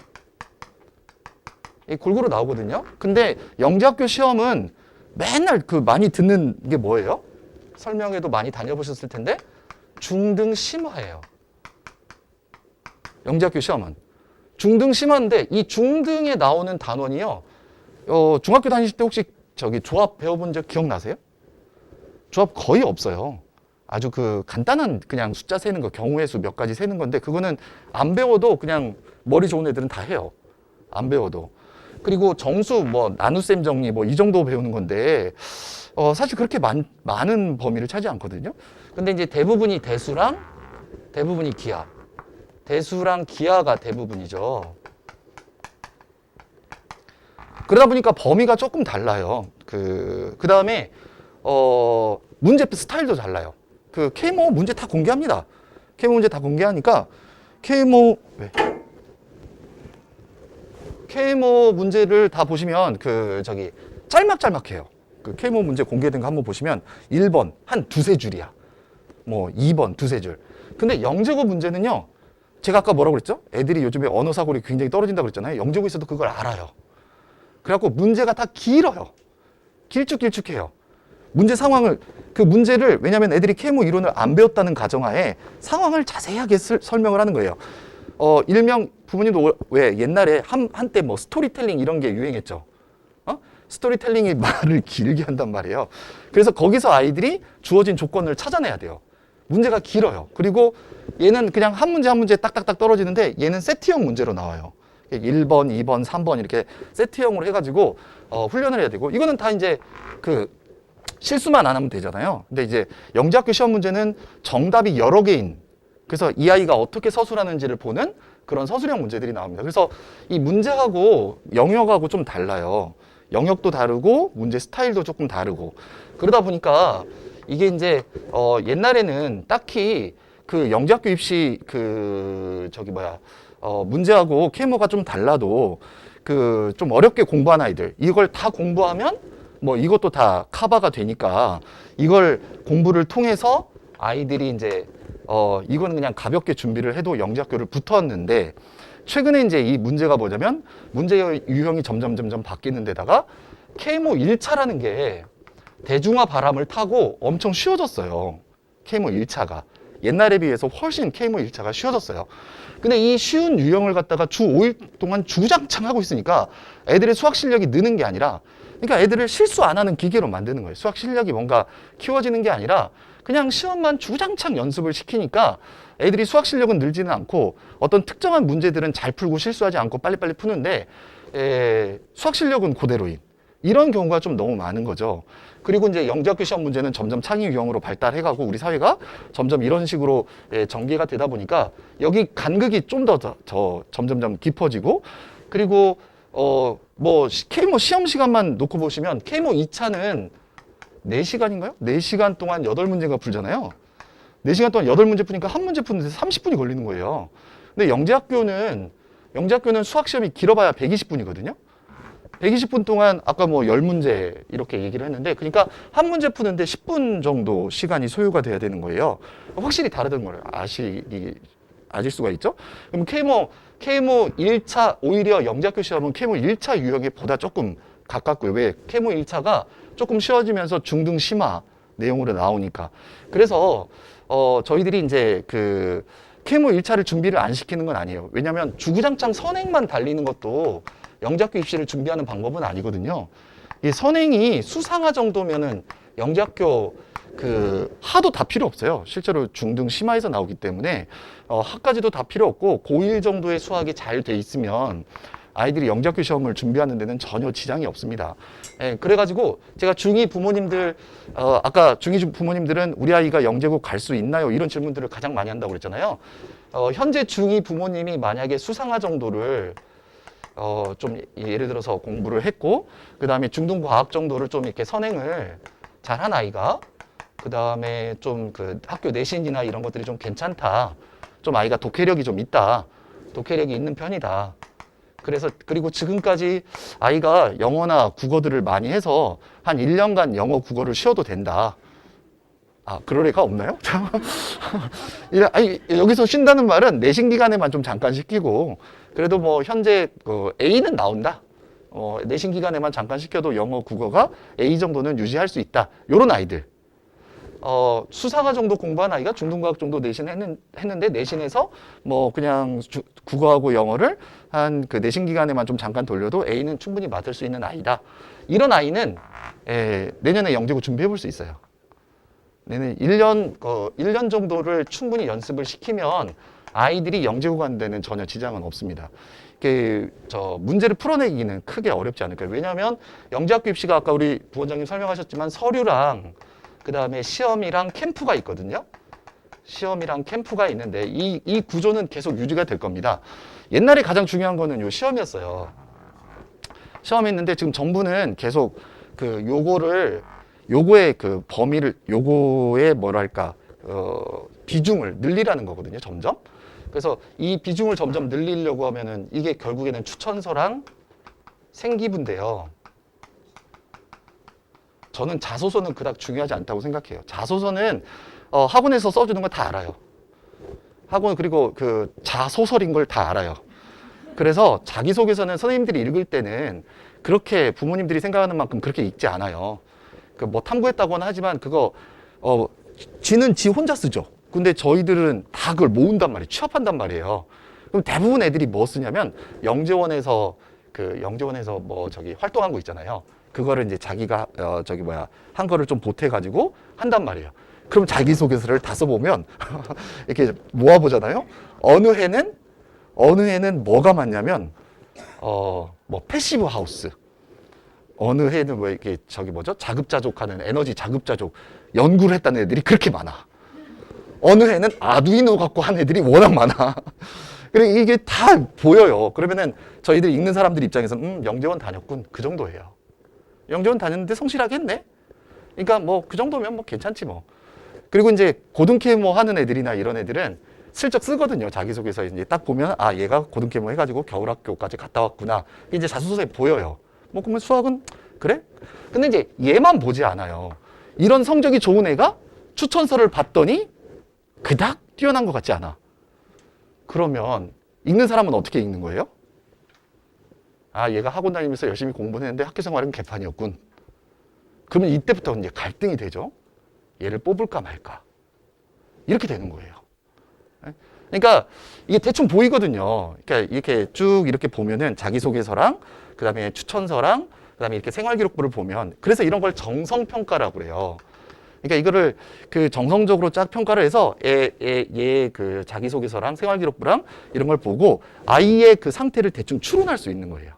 이 골고루 나오거든요. 근데 영재학교 시험은 맨날 그 많이 듣는 게 뭐예요? 설명회도 많이 다녀보셨을 텐데 중등 심화예요. 영재학교 시험은 중등 심화인데 이 중등에 나오는 단원이요. 중학교 다니실 때 혹시 저기 조합 배워본 적 기억나세요? 조합 거의 없어요. 아주 그 간단한 그냥 숫자 세는 거, 경우의 수 몇 가지 세는 건데 그거는 안 배워도 그냥 머리 좋은 애들은 다 해요. 안 배워도. 그리고 정수 뭐 나눗셈 정리 뭐 이 정도 배우는 건데 사실 그렇게 많은 범위를 차지 않거든요. 근데 이제 대부분이 대수랑 대부분이 기하. 대수랑 기하가 대부분이죠. 그러다 보니까 범위가 조금 달라요. 그 다음에 문제 스타일도 달라요. 그 K모 문제 다 공개합니다. K모 문제 다 공개하니까 K모 문제를 다 보시면 그 저기 짤막짤막해요. 그 K모 문제 공개된 거 한번 보시면 1번 한 두세 줄이야. 뭐 2번 두세 줄. 근데 영재고 문제는요. 제가 아까 뭐라고 그랬죠? 애들이 요즘에 언어 사고력이 굉장히 떨어진다고 그랬잖아요. 영재고 있어도 그걸 알아요. 그래갖고 문제가 다 길어요. 길쭉길쭉해요. 문제 상황을 그 문제를 왜냐하면 애들이 K모 이론을 안 배웠다는 가정하에 상황을 자세하게 설명을 하는 거예요. 일명 부모님도 왜 옛날에 한때 뭐 스토리텔링 이런 게 유행했죠. 스토리텔링이 말을 길게 한단 말이에요. 그래서 거기서 아이들이 주어진 조건을 찾아내야 돼요. 문제가 길어요. 그리고 얘는 그냥 한 문제 한 문제 딱딱딱 떨어지는데 얘는 세트형 문제로 나와요. 1번, 2번, 3번 이렇게 세트형으로 해가지고 훈련을 해야 되고 이거는 다 이제 그 실수만 안 하면 되잖아요. 근데 이제 영재학교 시험 문제는 정답이 여러 개인 그래서 이 아이가 어떻게 서술하는지를 보는 그런 서술형 문제들이 나옵니다. 그래서 이 문제하고 영역하고 좀 달라요. 영역도 다르고 문제 스타일도 조금 다르고 그러다 보니까 이게 이제 옛날에는 딱히 그 영재학교 입시 그 저기 뭐야 문제하고 K모가 좀 달라도 그 좀 어렵게 공부한 아이들 이걸 다 공부하면 뭐 이것도 다 커버가 되니까 이걸 공부를 통해서 아이들이 이제 이거는 그냥 가볍게 준비를 해도 영재학교를 붙었는데 최근에 이제 이 문제가 뭐냐면 문제 유형이 점점 바뀌는 데다가 K모 1차라는 게 대중화 바람을 타고 엄청 쉬워졌어요. K모 1차가. 옛날에 비해서 훨씬 K모 1차가 쉬워졌어요. 근데 이 쉬운 유형을 갖다가 주 5일 동안 주구장창 하고 있으니까 애들의 수학 실력이 느는 게 아니라 그러니까 애들을 실수 안 하는 기계로 만드는 거예요. 수학 실력이 뭔가 키워지는 게 아니라 그냥 시험만 주구장창 연습을 시키니까 애들이 수학 실력은 늘지는 않고 어떤 특정한 문제들은 잘 풀고 실수하지 않고 빨리빨리 푸는데 수학 실력은 그대로인 이런 경우가 좀 너무 많은 거죠. 그리고 이제 영재학교 시험 문제는 점점 창의 유형으로 발달해가고 우리 사회가 점점 이런 식으로 전개가 되다 보니까 여기 간극이 좀 더 점점 깊어지고 그리고 뭐 K모 시험 시간만 놓고 보시면 K모 2차는 4시간인가요? 4시간 동안 8문제가 풀잖아요. 4시간 동안 8문제 푸니까 한 문제 푸는데 30분이 걸리는 거예요. 근데 영재학교는 수학 시험이 길어봐야 120분이거든요. 120분 동안 아까 뭐 10문제 이렇게 얘기를 했는데 그러니까 한 문제 푸는데 10분 정도 시간이 소요가 돼야 되는 거예요. 확실히 다르다는 걸 아실 수가 있죠. 그럼 K모 1차 오히려 영재학교 시험은 K모 1차 유형에 보다 조금 가깝고요. 왜? K모 1차가 조금 쉬워지면서 중등 심화 내용으로 나오니까. 그래서 저희들이 이제 그 K모 1차를 준비를 안 시키는 건 아니에요. 왜냐하면 주구장창 선행만 달리는 것도 영재학교 입시를 준비하는 방법은 아니거든요. 이 선행이 수상화 정도면은 영재학교 그 하도 다 필요 없어요. 실제로 중등 심화에서 나오기 때문에 하까지도 다 필요 없고 고1 정도의 수학이 잘 돼 있으면 아이들이 영재학교 시험을 준비하는 데는 전혀 지장이 없습니다. 그래가지고 제가 중2 부모님들 아까 중2 부모님들은 우리 아이가 영재고 갈 수 있나요? 이런 질문들을 가장 많이 한다고 그랬잖아요. 현재 중2 부모님이 만약에 수상화 정도를 좀 예를 들어서 공부를 했고 그 다음에 중등 과학 정도를 좀 이렇게 선행을 잘한 아이가 그 다음에 좀 그 학교 내신이나 이런 것들이 좀 괜찮다. 좀 아이가 독해력이 좀 있다. 독해력이 있는 편이다. 그래서 그리고 지금까지 아이가 영어나 국어들을 많이 해서 한 1년간 영어 국어를 쉬어도 된다. 그럴 애가 없나요? 아니, 여기서 쉰다는 말은 내신 기간에만 좀 잠깐 시키고 그래도 뭐 현재 그 A는 나온다. 내신 기간에만 잠깐 시켜도 영어, 국어가 A 정도는 유지할 수 있다. 요런 아이들. 수사과 정도 공부한 아이가 중등과학 정도 했는데 내신에서 뭐 그냥 국어하고 영어를 한 그 내신 기간에만 좀 잠깐 돌려도 A는 충분히 맡을 수 있는 아이다. 이런 아이는 내년에 영재고 준비해 볼 수 있어요. 내년 1년 정도를 충분히 연습을 시키면 아이들이 영재고 가는 데는 전혀 지장은 없습니다. 문제를 풀어내기는 크게 어렵지 않을까요? 왜냐하면 영재학교 입시가 아까 우리 부원장님 설명하셨지만 서류랑 그 다음에 시험이랑 캠프가 있거든요. 시험이랑 캠프가 있는데 이 구조는 계속 유지가 될 겁니다. 옛날에 가장 중요한 거는 요 시험이었어요. 시험이 있는데 지금 정부는 계속 요거의 그 범위를, 요거의 뭐랄까, 비중을 늘리라는 거거든요, 점점. 그래서 이 비중을 점점 늘리려고 하면은 이게 결국에는 추천서랑 생기부인데요. 저는 자소서는 그닥 중요하지 않다고 생각해요. 자소서는 학원에서 써주는 거 다 알아요. 학원 그리고 그 자소설인 걸 다 알아요. 그래서 자기소개서는 선생님들이 읽을 때는 그렇게 부모님들이 생각하는 만큼 그렇게 읽지 않아요. 그 뭐 탐구했다고는 하지만 그거 지는 지 혼자 쓰죠. 근데 저희들은 다 그걸 모은단 말이에요. 취합한단 말이에요. 그럼 대부분 애들이 뭐 쓰냐면 영재원에서 뭐 활동한 거 있잖아요. 그거를 이제 자기가 한 거를 좀 보태가지고 한단 말이에요. 그럼 자기소개서를 다 써보면 이렇게 모아보잖아요. 어느 해는 뭐가 많냐면 뭐 패시브 하우스, 어느 해는 뭐 이렇게 자급자족하는 에너지 자급자족 연구를 했다는 애들이 그렇게 많아. 어느 해는 아두이노 갖고 한 애들이 워낙 많아. 그리고 이게 다 보여요. 그러면은 저희들이 읽는 사람들 입장에서는 영재원 다녔군, 그 정도예요. 영재원 다녔는데 성실하게 했네. 그러니까 뭐 그 정도면 뭐 괜찮지 뭐. 그리고 이제 고등케모 하는 애들이나 이런 애들은 슬쩍 쓰거든요. 자기소개서에 이제 딱 보면 얘가 고등케모 해가지고 겨울학교까지 갔다 왔구나. 이제 자소서에 보여요. 뭐 그러면 수학은 그래? 근데 이제 얘만 보지 않아요. 이런 성적이 좋은 애가 추천서를 봤더니 그닥 뛰어난 것 같지 않아. 그러면 읽는 사람은 어떻게 읽는 거예요? 얘가 학원 다니면서 열심히 공부했는데 학교 생활은 개판이었군. 그러면 이때부터 이제 갈등이 되죠. 얘를 뽑을까 말까. 이렇게 되는 거예요. 그러니까 이게 대충 보이거든요. 그러니까 이렇게 쭉 이렇게 보면은 자기소개서랑 그다음에 추천서랑 그다음에 이렇게 생활기록부를 보면, 그래서 이런 걸 정성평가라고 그래요. 그러니까 이거를 그 정성적으로 쫙 평가를 해서 그 자기소개서랑 생활기록부랑 이런 걸 보고 아이의 그 상태를 대충 추론할 수 있는 거예요.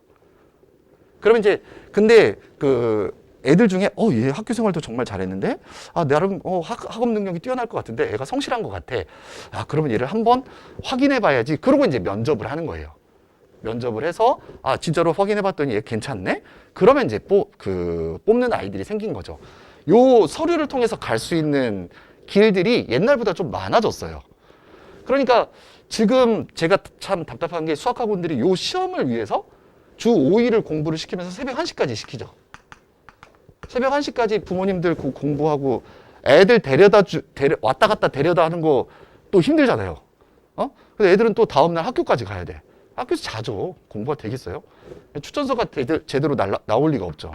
그러면 이제 근데 애들 중에 얘 학교 생활도 정말 잘했는데 나름 학업 능력이 뛰어날 것 같은데 애가 성실한 것 같아. 그러면 얘를 한번 확인해 봐야지. 그러고 이제 면접을 하는 거예요. 면접을 해서 진짜로 확인해 봤더니 얘 괜찮네. 그러면 이제 뽑는 아이들이 생긴 거죠. 요 서류를 통해서 갈 수 있는 길들이 옛날보다 좀 많아졌어요. 그러니까 지금 제가 참 답답한 게 수학학원들이 요 시험을 위해서 주 5일을 공부를 시키면서 새벽 1시까지 시키죠. 새벽 1시까지 부모님들 공부하고 애들 왔다 갔다 데려다 하는 거 또 힘들잖아요. 그래서 애들은 또 다음날 학교까지 가야 돼. 학교에서 자죠. 공부가 되겠어요? 추천서가 제대로 나올 리가 없죠.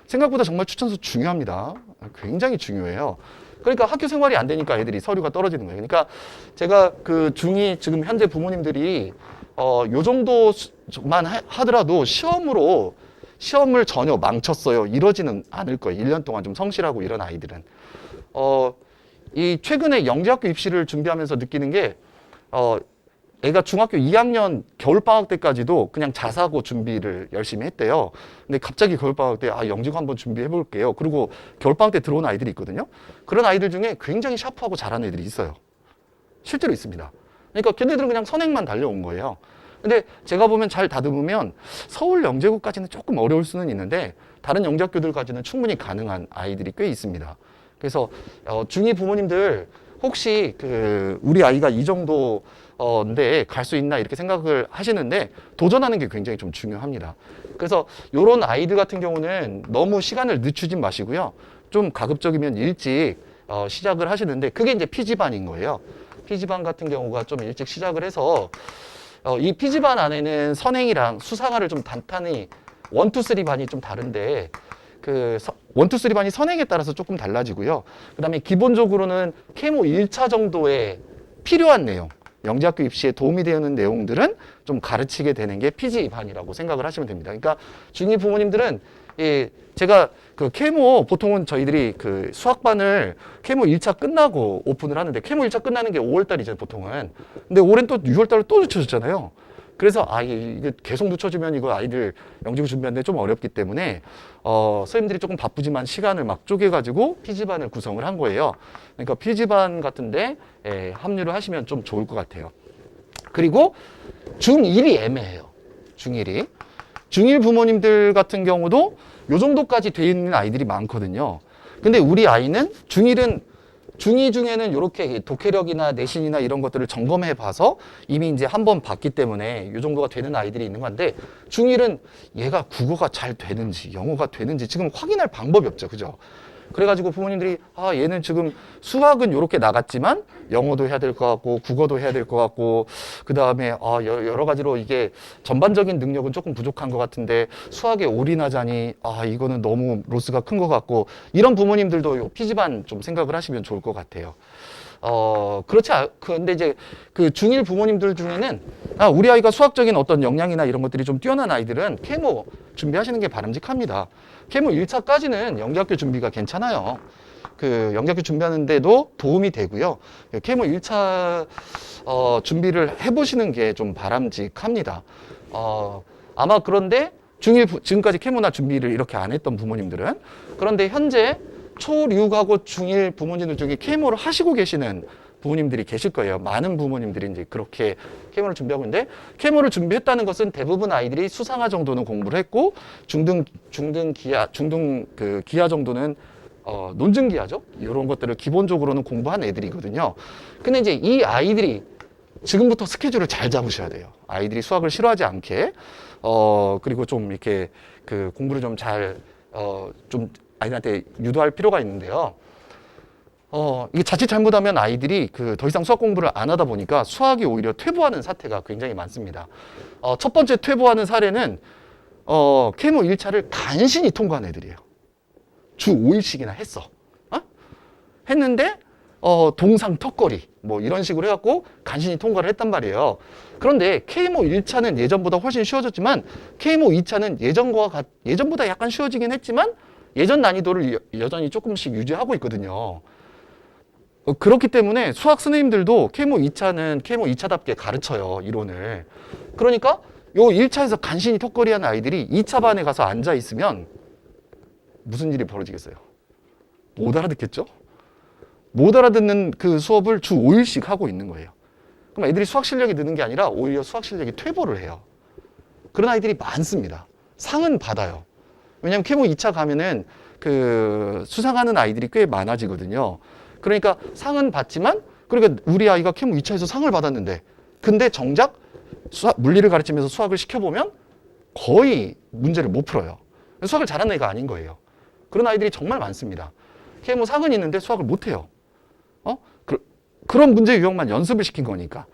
생각보다 정말 추천서 중요합니다. 굉장히 중요해요. 그러니까 학교 생활이 안 되니까 애들이 서류가 떨어지는 거예요. 그러니까 제가 중2 지금 현재 부모님들이 요 정도만 하더라도 시험을 전혀 망쳤어요. 이러지는 않을 거예요. 1년 동안 좀 성실하고 이런 아이들은. 이 최근에 영재학교 입시를 준비하면서 느끼는 게 애가 중학교 2학년 겨울방학 때까지도 그냥 자사고 준비를 열심히 했대요. 근데 갑자기 겨울방학 때 영재고 한번 준비해 볼게요. 그리고 겨울방학 때 들어온 아이들이 있거든요. 그런 아이들 중에 굉장히 샤프하고 잘하는 애들이 있어요. 실제로 있습니다. 그러니까 걔네들은 그냥 선행만 달려온 거예요. 근데 제가 보면 잘 다듬으면 서울 영재고까지는 조금 어려울 수는 있는데 다른 영재학교들까지는 충분히 가능한 아이들이 꽤 있습니다. 그래서 중2 부모님들 혹시 우리 아이가 이 정도인데 갈 수 있나 이렇게 생각을 하시는데 도전하는 게 굉장히 좀 중요합니다. 그래서 이런 아이들 같은 경우는 너무 시간을 늦추지 마시고요. 좀 가급적이면 일찍 시작을 하시는데 그게 이제 PG반인 거예요. PG반 같은 경우가 좀 일찍 시작을 해서 이 PG반 안에는 선행이랑 수상화를 좀 단단히 1, 2, 3 반이 좀 다른데 그 1, 2, 3 반이 선행에 따라서 조금 달라지고요. 그다음에 기본적으로는 케모 1차 정도의 필요한 내용, 영재학교 입시에 도움이 되는 내용들은 좀 가르치게 되는 게 PG 반이라고 생각을 하시면 됩니다. 그러니까 중2 부모님들은 제가 그 케모 보통은 저희들이 그 수학반을 케모 1차 끝나고 오픈을 하는데 케모 1차 끝나는 게 5월 달이죠, 보통은. 근데 올해는 또 6월 달로 또 늦춰졌잖아요. 그래서 이게 계속 늦춰지면 이거 아이들 영재고 준비하는데 좀 어렵기 때문에 선생님들이 조금 바쁘지만 시간을 막 쪼개가지고 PG반을 구성을 한 거예요. 그러니까 PG반 같은데 합류를 하시면 좀 좋을 것 같아요. 그리고 중1이 애매해요. 중1이. 중1 부모님들 같은 경우도 요 정도까지 돼 있는 아이들이 많거든요. 근데 우리 아이는 중1은 중2 중에는 이렇게 독해력이나 내신이나 이런 것들을 점검해 봐서 이미 이제 한 번 봤기 때문에 이 정도가 되는 아이들이 있는 건데 중1은 얘가 국어가 잘 되는지 영어가 되는지 지금 확인할 방법이 없죠. 그죠? 그래가지고 부모님들이 얘는 지금 수학은 이렇게 나갔지만 영어도 해야 될 것 같고 국어도 해야 될 것 같고 그 다음에 여러 가지로 이게 전반적인 능력은 조금 부족한 것 같은데 수학에 올인하자니 이거는 너무 로스가 큰 것 같고 이런 부모님들도 PG반 좀 생각을 하시면 좋을 것 같아요. 근데 이제 그 중1 부모님들 중에는 우리 아이가 수학적인 어떤 역량이나 이런 것들이 좀 뛰어난 아이들은 케모 준비하시는 게 바람직합니다. 케모 1차까지는 영재학교 준비가 괜찮아요. 그 영재학교 준비하는데도 도움이 되고요. 케모 1차 준비를 해보시는 게 좀 바람직합니다. 아마 그런데 중1 지금까지 케모나 준비를 이렇게 안 했던 부모님들은 그런데 현재 초6하고 중1 부모님들 중에 케모를 하시고 계시는 부모님들이 계실 거예요. 많은 부모님들이 이제 그렇게 케모를 준비하고 있는데 케모를 준비했다는 것은 대부분 아이들이 수상화 정도는 공부를 했고 중등 기하 정도는 논증 기하죠. 이런 것들을 기본적으로는 공부한 애들이거든요. 근데 이제 이 아이들이 지금부터 스케줄을 잘 잡으셔야 돼요. 아이들이 수학을 싫어하지 않게 그리고 좀 이렇게 그 공부를 좀 잘 좀 아이들한테 유도할 필요가 있는데요. 이게 자칫 잘못하면 아이들이 더 이상 수학 공부를 안 하다 보니까 수학이 오히려 퇴보하는 사태가 굉장히 많습니다. 첫 번째 퇴보하는 사례는 케모 1차를 간신히 통과한 애들이에요. 주 5일씩이나 했어. 했는데 동상 턱걸이 뭐 이런 식으로 해갖고 간신히 통과를 했단 말이에요. 그런데 케모 1차는 예전보다 훨씬 쉬워졌지만 케모 2차는 예전보다 약간 쉬워지긴 했지만 예전 난이도를 여전히 조금씩 유지하고 있거든요. 그렇기 때문에 수학 선생님들도 케모 2차는 케모 2차답게 가르쳐요, 이론을. 그러니까 요 1차에서 간신히 턱걸이하는 아이들이 2차 반에 가서 앉아 있으면 무슨 일이 벌어지겠어요? 못 알아듣겠죠? 못 알아듣는 그 수업을 주 5일씩 하고 있는 거예요. 그럼 애들이 수학 실력이 느는 게 아니라 오히려 수학 실력이 퇴보를 해요. 그런 아이들이 많습니다. 상은 받아요. 왜냐하면 케모 2차 가면은 그 수상하는 아이들이 꽤 많아지거든요. 그러니까 상은 받지만 그러니까 우리 아이가 케모 2차에서 상을 받았는데 근데 정작 물리를 가르치면서 수학을 시켜보면 거의 문제를 못 풀어요. 수학을 잘하는 애가 아닌 거예요. 그런 아이들이 정말 많습니다. 케모 상은 있는데 수학을 못 해요. 그런 문제 유형만 연습을 시킨 거니까.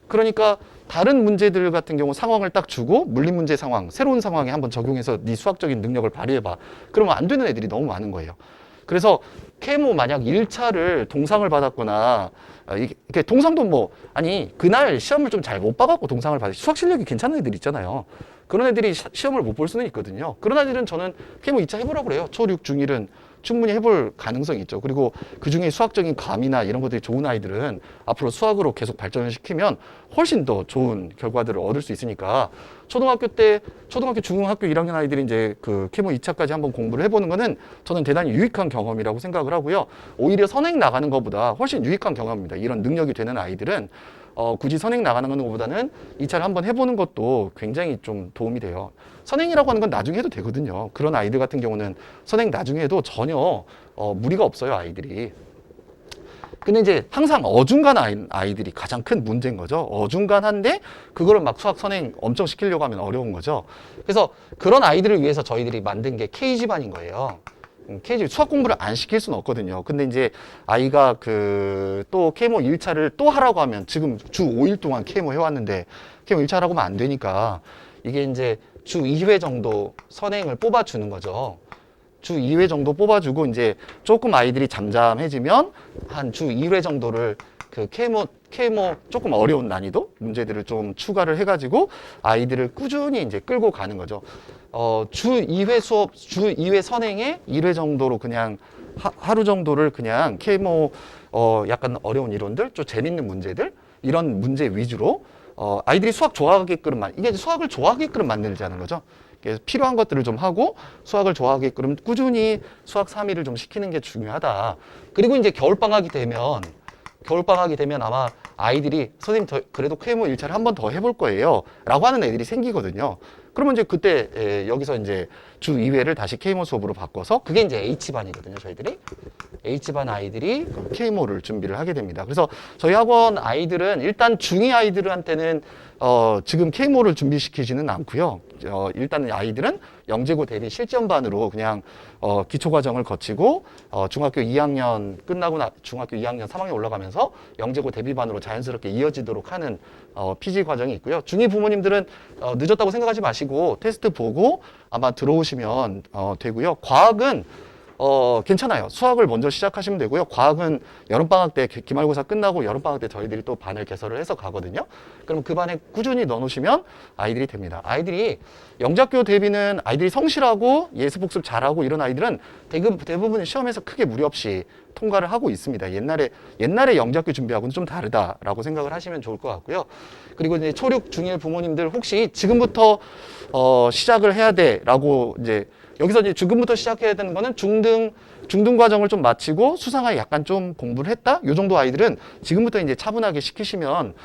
그러니까 다른 문제들 같은 경우 상황을 딱 주고 물리 문제 상황, 새로운 상황에 한번 적용해서 네 수학적인 능력을 발휘해봐. 그러면 안 되는 애들이 너무 많은 거예요. 그래서 케모 만약 1차를 동상을 받았거나 이게 동상도 그날 시험을 좀 잘 못 봐갖고 동상을 받으시 수학 실력이 괜찮은 애들 있잖아요. 그런 애들이 시험을 못 볼 수는 있거든요. 그런 애들은 저는 케모 2차 해보라고 그래요. 초6, 중1은 충분히 해볼 가능성이 있죠. 그리고 그중에 수학적인 감이나 이런 것들이 좋은 아이들은 앞으로 수학으로 계속 발전을 시키면 훨씬 더 좋은 결과들을 얻을 수 있으니까 초등학교, 중학교 1학년 아이들이 이제 그 케모 2차까지 한번 공부를 해보는 거는 저는 대단히 유익한 경험이라고 생각을 하고요. 오히려 선행 나가는 것보다 훨씬 유익한 경험입니다. 이런 능력이 되는 아이들은 굳이 선행 나가는 것보다는 2차를 한번 해보는 것도 굉장히 좀 도움이 돼요. 선행이라고 하는 건 나중에 해도 되거든요. 그런 아이들 같은 경우는 선행 나중에 해도 전혀 무리가 없어요, 아이들이. 근데 이제 항상 어중간한 아이들이 가장 큰 문제인 거죠. 어중간한데 그거를 막 수학 선행 엄청 시키려고 하면 어려운 거죠. 그래서 그런 아이들을 위해서 저희들이 만든 게 K지반인 거예요. KG 수학 공부를 안 시킬 수는 없거든요. 근데 이제 아이가 또 케모 1차를 또 하라고 하면 지금 주 5일 동안 케모 해왔는데 케모 1차 하라고 하면 안 되니까 이게 이제 주 2회 정도 선행을 뽑아주는 거죠. 주 2회 정도 뽑아주고 이제 조금 아이들이 잠잠해지면 한 주 2회 정도를 그 케이모 조금 어려운 난이도 문제들을 좀 추가를 해가지고 아이들을 꾸준히 이제 끌고 가는 거죠. 주 2회 수업, 주 2회 선행에 1회 정도로 그냥 하루 정도를 그냥 케이모 약간 어려운 이론들, 좀 재밌는 문제들 이런 문제 위주로 아이들이 수학 좋아하게끔 이게 수학을 좋아하게끔 만들자는 거죠. 필요한 것들을 좀 하고 수학을 좋아하게끔 꾸준히 수학 3일을 좀 시키는 게 중요하다. 그리고 이제 겨울방학이 되면 아마 아이들이 선생님 그래도 케이모 1차를 한 번 더 해볼 거예요 라고 하는 애들이 생기거든요. 그러면 이제 그때 여기서 이제 주 2회를 다시 케이모 수업으로 바꿔서 그게 이제 H반이거든요. 저희들이 H반 아이들이 케이모를 준비를 하게 됩니다. 그래서 저희 학원 아이들은 일단 중2 아이들한테는 지금 케이모를 준비시키지는 않고요. 일단 아이들은 영재고 대비 실전반으로 그냥 기초과정을 거치고 중학교 2학년 끝나고 중학교 2학년 3학년 올라가면서 영재고 대비반으로 자연스럽게 이어지도록 하는 PG 과정이 있고요. 중2 부모님들은 늦었다고 생각하지 마시고 테스트 보고 아마 들어오시면 되고요. 과학은 괜찮아요. 수학을 먼저 시작하시면 되고요. 과학은 여름방학 때 기말고사 끝나고 여름방학 때 저희들이 또 반을 개설을 해서 가거든요. 그럼 그 반에 꾸준히 넣어놓으시면 아이들이 됩니다. 아이들이 영재학교 대비는 아이들이 성실하고 예습복습 잘하고 이런 아이들은 대부분 시험에서 크게 무리 없이 통과를 하고 있습니다. 옛날에 영재학교 준비하고는 좀 다르다라고 생각을 하시면 좋을 것 같고요. 그리고 이제 초육 중1 부모님들 혹시 지금부터 시작을 해야 돼라고 이제 여기서 이제 지금부터 시작해야 되는 거는 중등 과정을 좀 마치고 수상하게 약간 좀 공부를 했다? 요 정도 아이들은 지금부터 이제 차분하게 시키시면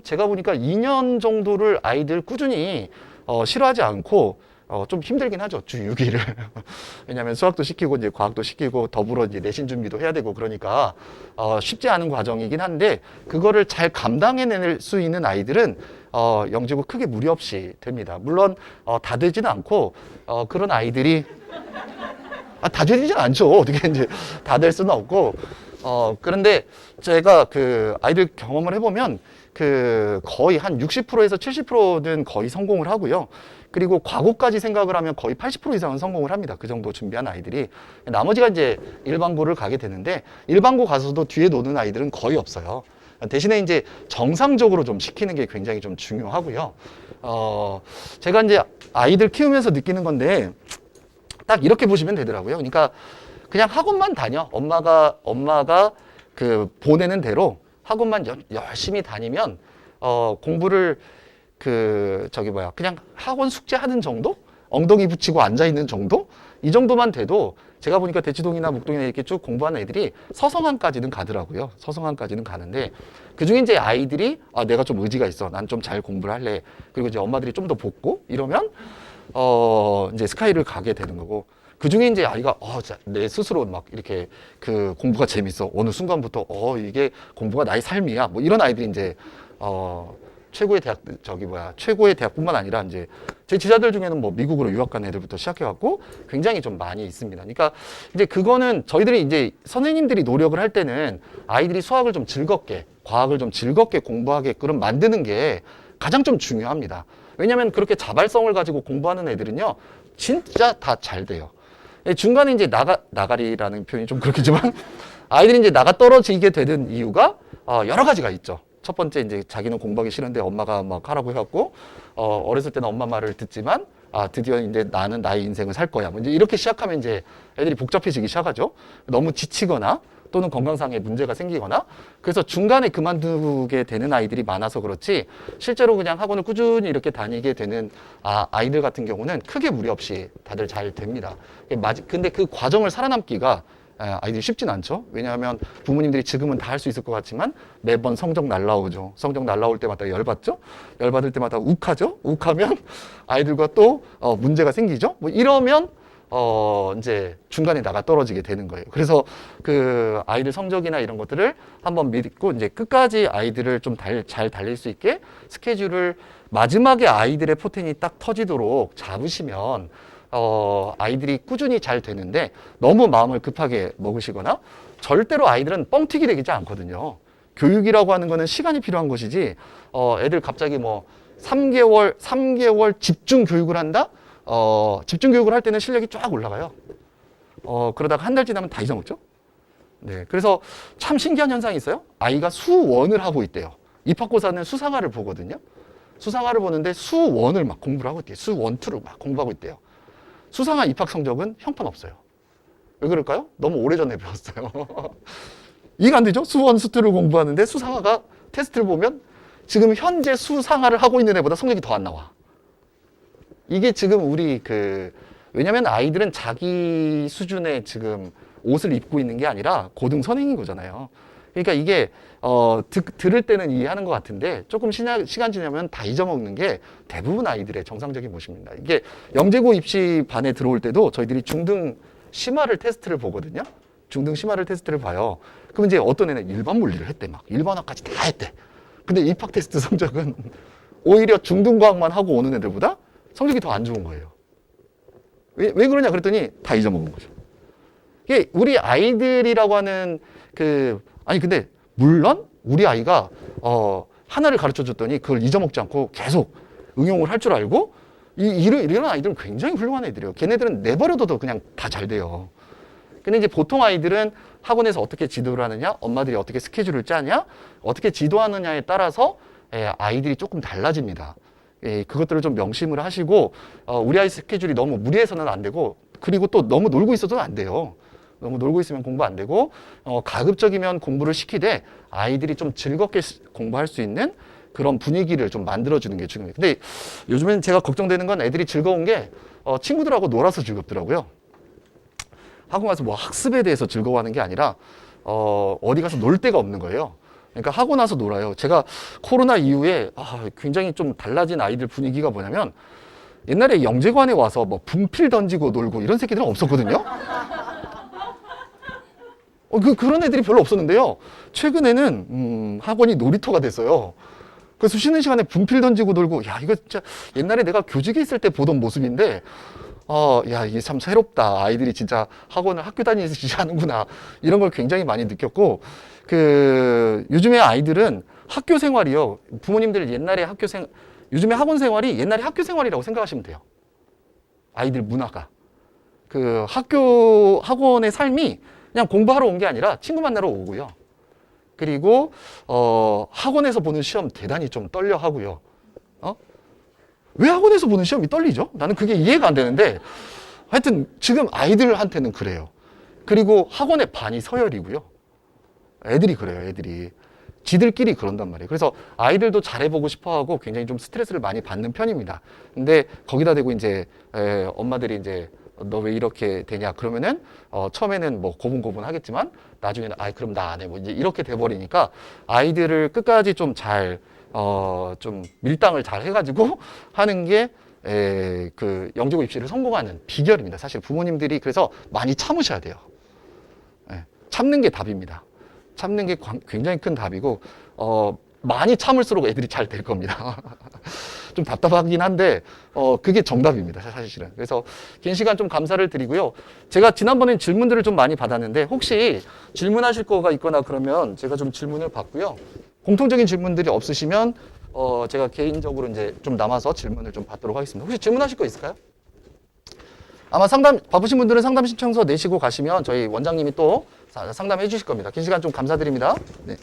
제가 보니까 2년 정도를 아이들 꾸준히 싫어하지 않고 좀 힘들긴 하죠. 주 6일을. 왜냐하면 수학도 시키고 이제 과학도 시키고 더불어 이제 내신 준비도 해야 되고 그러니까 쉽지 않은 과정이긴 한데 그거를 잘 감당해낼 수 있는 아이들은 영재고 크게 무리 없이 됩니다. 물론 다 되지는 않고 그런 아이들이 다 되지는 않죠. 어떻게 이제 다 될 수는 없고 그런데 제가 그 아이들 경험을 해보면 그 거의 한 60%에서 70%는 거의 성공을 하고요. 그리고 과거까지 생각을 하면 거의 80% 이상은 성공을 합니다. 그 정도 준비한 아이들이. 나머지가 이제 일반고를 가게 되는데 일반고 가서도 뒤에 노는 아이들은 거의 없어요. 대신에 이제 정상적으로 좀 시키는 게 굉장히 좀 중요하고요. 제가 이제 아이들 키우면서 느끼는 건데 딱 이렇게 보시면 되더라고요. 그러니까 그냥 학원만 다녀. 엄마가 그 보내는 대로 학원만 열심히 다니면 공부를 그냥 학원 숙제하는 정도? 엉덩이 붙이고 앉아있는 정도? 이 정도만 돼도 제가 보니까 대치동이나 목동이나 이렇게 쭉 공부하는 애들이 서성한까지는 가더라고요. 서성한까지는 가는데 그중에 이제 아이들이 내가 좀 의지가 있어. 난 좀 잘 공부를 할래. 그리고 이제 엄마들이 좀 더 돕고 이러면 이제 스카이를 가게 되는 거고 그중에 이제 아이가 내 스스로 막 이렇게 그 공부가 재밌어. 어느 순간부터 이게 공부가 나의 삶이야. 뭐 이런 아이들이 이제 최고의 대학뿐만 아니라 이제 제 제자들 중에는 뭐 미국으로 유학 간 애들부터 시작해갖고 굉장히 좀 많이 있습니다. 그러니까 이제 그거는 저희들이 이제 선생님들이 노력을 할 때는 아이들이 수학을 좀 즐겁게, 과학을 좀 즐겁게 공부하게끔 만드는 게 가장 좀 중요합니다. 왜냐하면 그렇게 자발성을 가지고 공부하는 애들은요, 진짜 다 잘 돼요. 중간에 이제 나가리라는 표현이 좀 그렇겠지만 아이들이 이제 나가 떨어지게 되는 이유가 여러 가지가 있죠. 첫 번째 이제 자기는 공부하기 싫은데 엄마가 막 하라고 해갖고 어렸을 때는 엄마 말을 듣지만 드디어 이제 나는 나의 인생을 살 거야. 뭐 이제 이렇게 시작하면 이제 애들이 복잡해지기 시작하죠. 너무 지치거나 또는 건강상의 문제가 생기거나 그래서 중간에 그만두게 되는 아이들이 많아서 그렇지 실제로 그냥 학원을 꾸준히 이렇게 다니게 되는 아이들 같은 경우는 크게 무리 없이 다들 잘 됩니다. 근데 그 과정을 살아남기가 아이들이 쉽진 않죠. 왜냐하면 부모님들이 지금은 다 할 수 있을 것 같지만 매번 성적 날라오죠. 성적 날라올 때마다 열받죠. 열받을 때마다 욱하죠. 욱하면 아이들과 또 문제가 생기죠. 뭐 이러면 이제 중간에 나가 떨어지게 되는 거예요. 그래서 그 아이들 성적이나 이런 것들을 한번 믿고 이제 끝까지 아이들을 좀 잘 달릴 수 있게 스케줄을 마지막에 아이들의 포텐이 딱 터지도록 잡으시면 아이들이 꾸준히 잘 되는데 너무 마음을 급하게 먹으시거나 절대로 아이들은 뻥튀기 되지 않거든요. 교육이라고 하는 거는 시간이 필요한 것이지 애들 갑자기 뭐 3개월 집중 교육을 한다? 집중 교육을 할 때는 실력이 쫙 올라가요. 그러다가 한 달 지나면 다 잊어먹죠? 네. 그래서 참 신기한 현상이 있어요. 아이가 수원을 하고 있대요. 입학고사는 수상화를 보거든요. 수상화를 보는데 수원을 막 공부를 하고 있대요. 수원, 투를 막 공부하고 있대요. 수상화 입학 성적은 형편없어요. 왜 그럴까요? 너무 오래전에 배웠어요. 이해가 안 되죠? 수원, 수투를 공부하는데 수상화가 테스트를 보면 지금 현재 수상화를 하고 있는 애보다 성적이 더 안 나와. 이게 지금 우리 왜냐면 아이들은 자기 수준의 지금 옷을 입고 있는 게 아니라 고등 선행인 거잖아요. 그러니까 이게 들을 때는 이해하는 것 같은데 조금 시간 지나면 다 잊어먹는 게 대부분 아이들의 정상적인 모습입니다. 이게 영재고 입시 반에 들어올 때도 저희들이 중등 심화를 테스트를 보거든요. 중등 심화를 테스트를 봐요. 그럼 이제 어떤 애는 일반 물리를 했대. 막 일반화까지 다 했대. 근데 입학 테스트 성적은 오히려 중등 과학만 하고 오는 애들보다 성적이 더 안 좋은 거예요. 왜 그러냐 그랬더니 다 잊어먹은 거죠. 이게 우리 아이들이라고 하는 아니 근데 물론 우리 아이가 하나를 가르쳐 줬더니 그걸 잊어먹지 않고 계속 응용을 할 줄 알고 이런 아이들은 굉장히 훌륭한 애들이에요. 걔네들은 내버려둬도 그냥 다 잘 돼요. 근데 이제 보통 아이들은 학원에서 어떻게 지도를 하느냐, 엄마들이 어떻게 스케줄을 짜냐, 어떻게 지도하느냐에 따라서 아이들이 조금 달라집니다. 그것들을 좀 명심을 하시고 우리 아이 스케줄이 너무 무리해서는 안 되고 그리고 또 너무 놀고 있어도 안 돼요. 너무 놀고 있으면 공부 안 되고 가급적이면 공부를 시키되 아이들이 좀 즐겁게 공부할 수 있는 그런 분위기를 좀 만들어주는 게 중요해요. 근데 요즘엔 제가 걱정되는 건 애들이 즐거운 게 친구들하고 놀아서 즐겁더라고요. 학원 가서 뭐 학습에 대해서 즐거워하는 게 아니라 어디 가서 놀 데가 없는 거예요. 그러니까 하고 나서 놀아요. 제가 코로나 이후에 굉장히 좀 달라진 아이들 분위기가 뭐냐면 옛날에 영재관에 와서 뭐 분필 던지고 놀고 이런 새끼들은 없었거든요. 그런 애들이 별로 없었는데요. 최근에는 학원이 놀이터가 됐어요. 그래서 쉬는 시간에 분필 던지고 놀고 야 이거 진짜 옛날에 내가 교직에 있을 때 보던 모습인데 야 이게 참 새롭다. 아이들이 진짜 학원을 학교 다니듯이 하는구나. 이런 걸 굉장히 많이 느꼈고 요즘에 아이들은 학교 생활이요. 부모님들 옛날에 요즘에 학원 생활이 옛날에 학교 생활이라고 생각하시면 돼요. 아이들 문화가. 학원의 삶이 그냥 공부하러 온 게 아니라 친구 만나러 오고요. 그리고 학원에서 보는 시험 대단히 좀 떨려 하고요. 왜 학원에서 보는 시험이 떨리죠? 나는 그게 이해가 안 되는데 하여튼 지금 아이들한테는 그래요. 그리고 학원의 반이 서열이고요. 애들이 그래요. 애들이. 지들끼리 그런단 말이에요. 그래서 아이들도 잘해보고 싶어하고 굉장히 좀 스트레스를 많이 받는 편입니다. 근데 거기다 대고 이제 엄마들이 이제 너 왜 이렇게 되냐 그러면은 처음에는 뭐 고분고분 하겠지만 나중에는 그럼 나 안 해 뭐 이제 이렇게 돼버리니까 아이들을 끝까지 좀 잘 좀 밀당을 잘 해가지고 하는 게 영재고 입시를 성공하는 비결입니다. 사실 부모님들이 그래서 많이 참으셔야 돼요. 참는 게 답입니다. 참는 게 굉장히 큰 답이고 많이 참을수록 애들이 잘 될 겁니다. 좀 답답하긴 한데 그게 정답입니다. 사실은. 그래서 긴 시간 좀 감사를 드리고요. 제가 지난번엔 질문들을 좀 많이 받았는데 혹시 질문하실 거가 있거나 그러면 제가 좀 질문을 받고요. 공통적인 질문들이 없으시면 제가 개인적으로 이제 좀 남아서 질문을 좀 받도록 하겠습니다. 혹시 질문하실 거 있을까요? 아마 바쁘신 분들은 상담 신청서 내시고 가시면 저희 원장님이 또 상담해 주실 겁니다. 긴 시간 좀 감사드립니다. 네.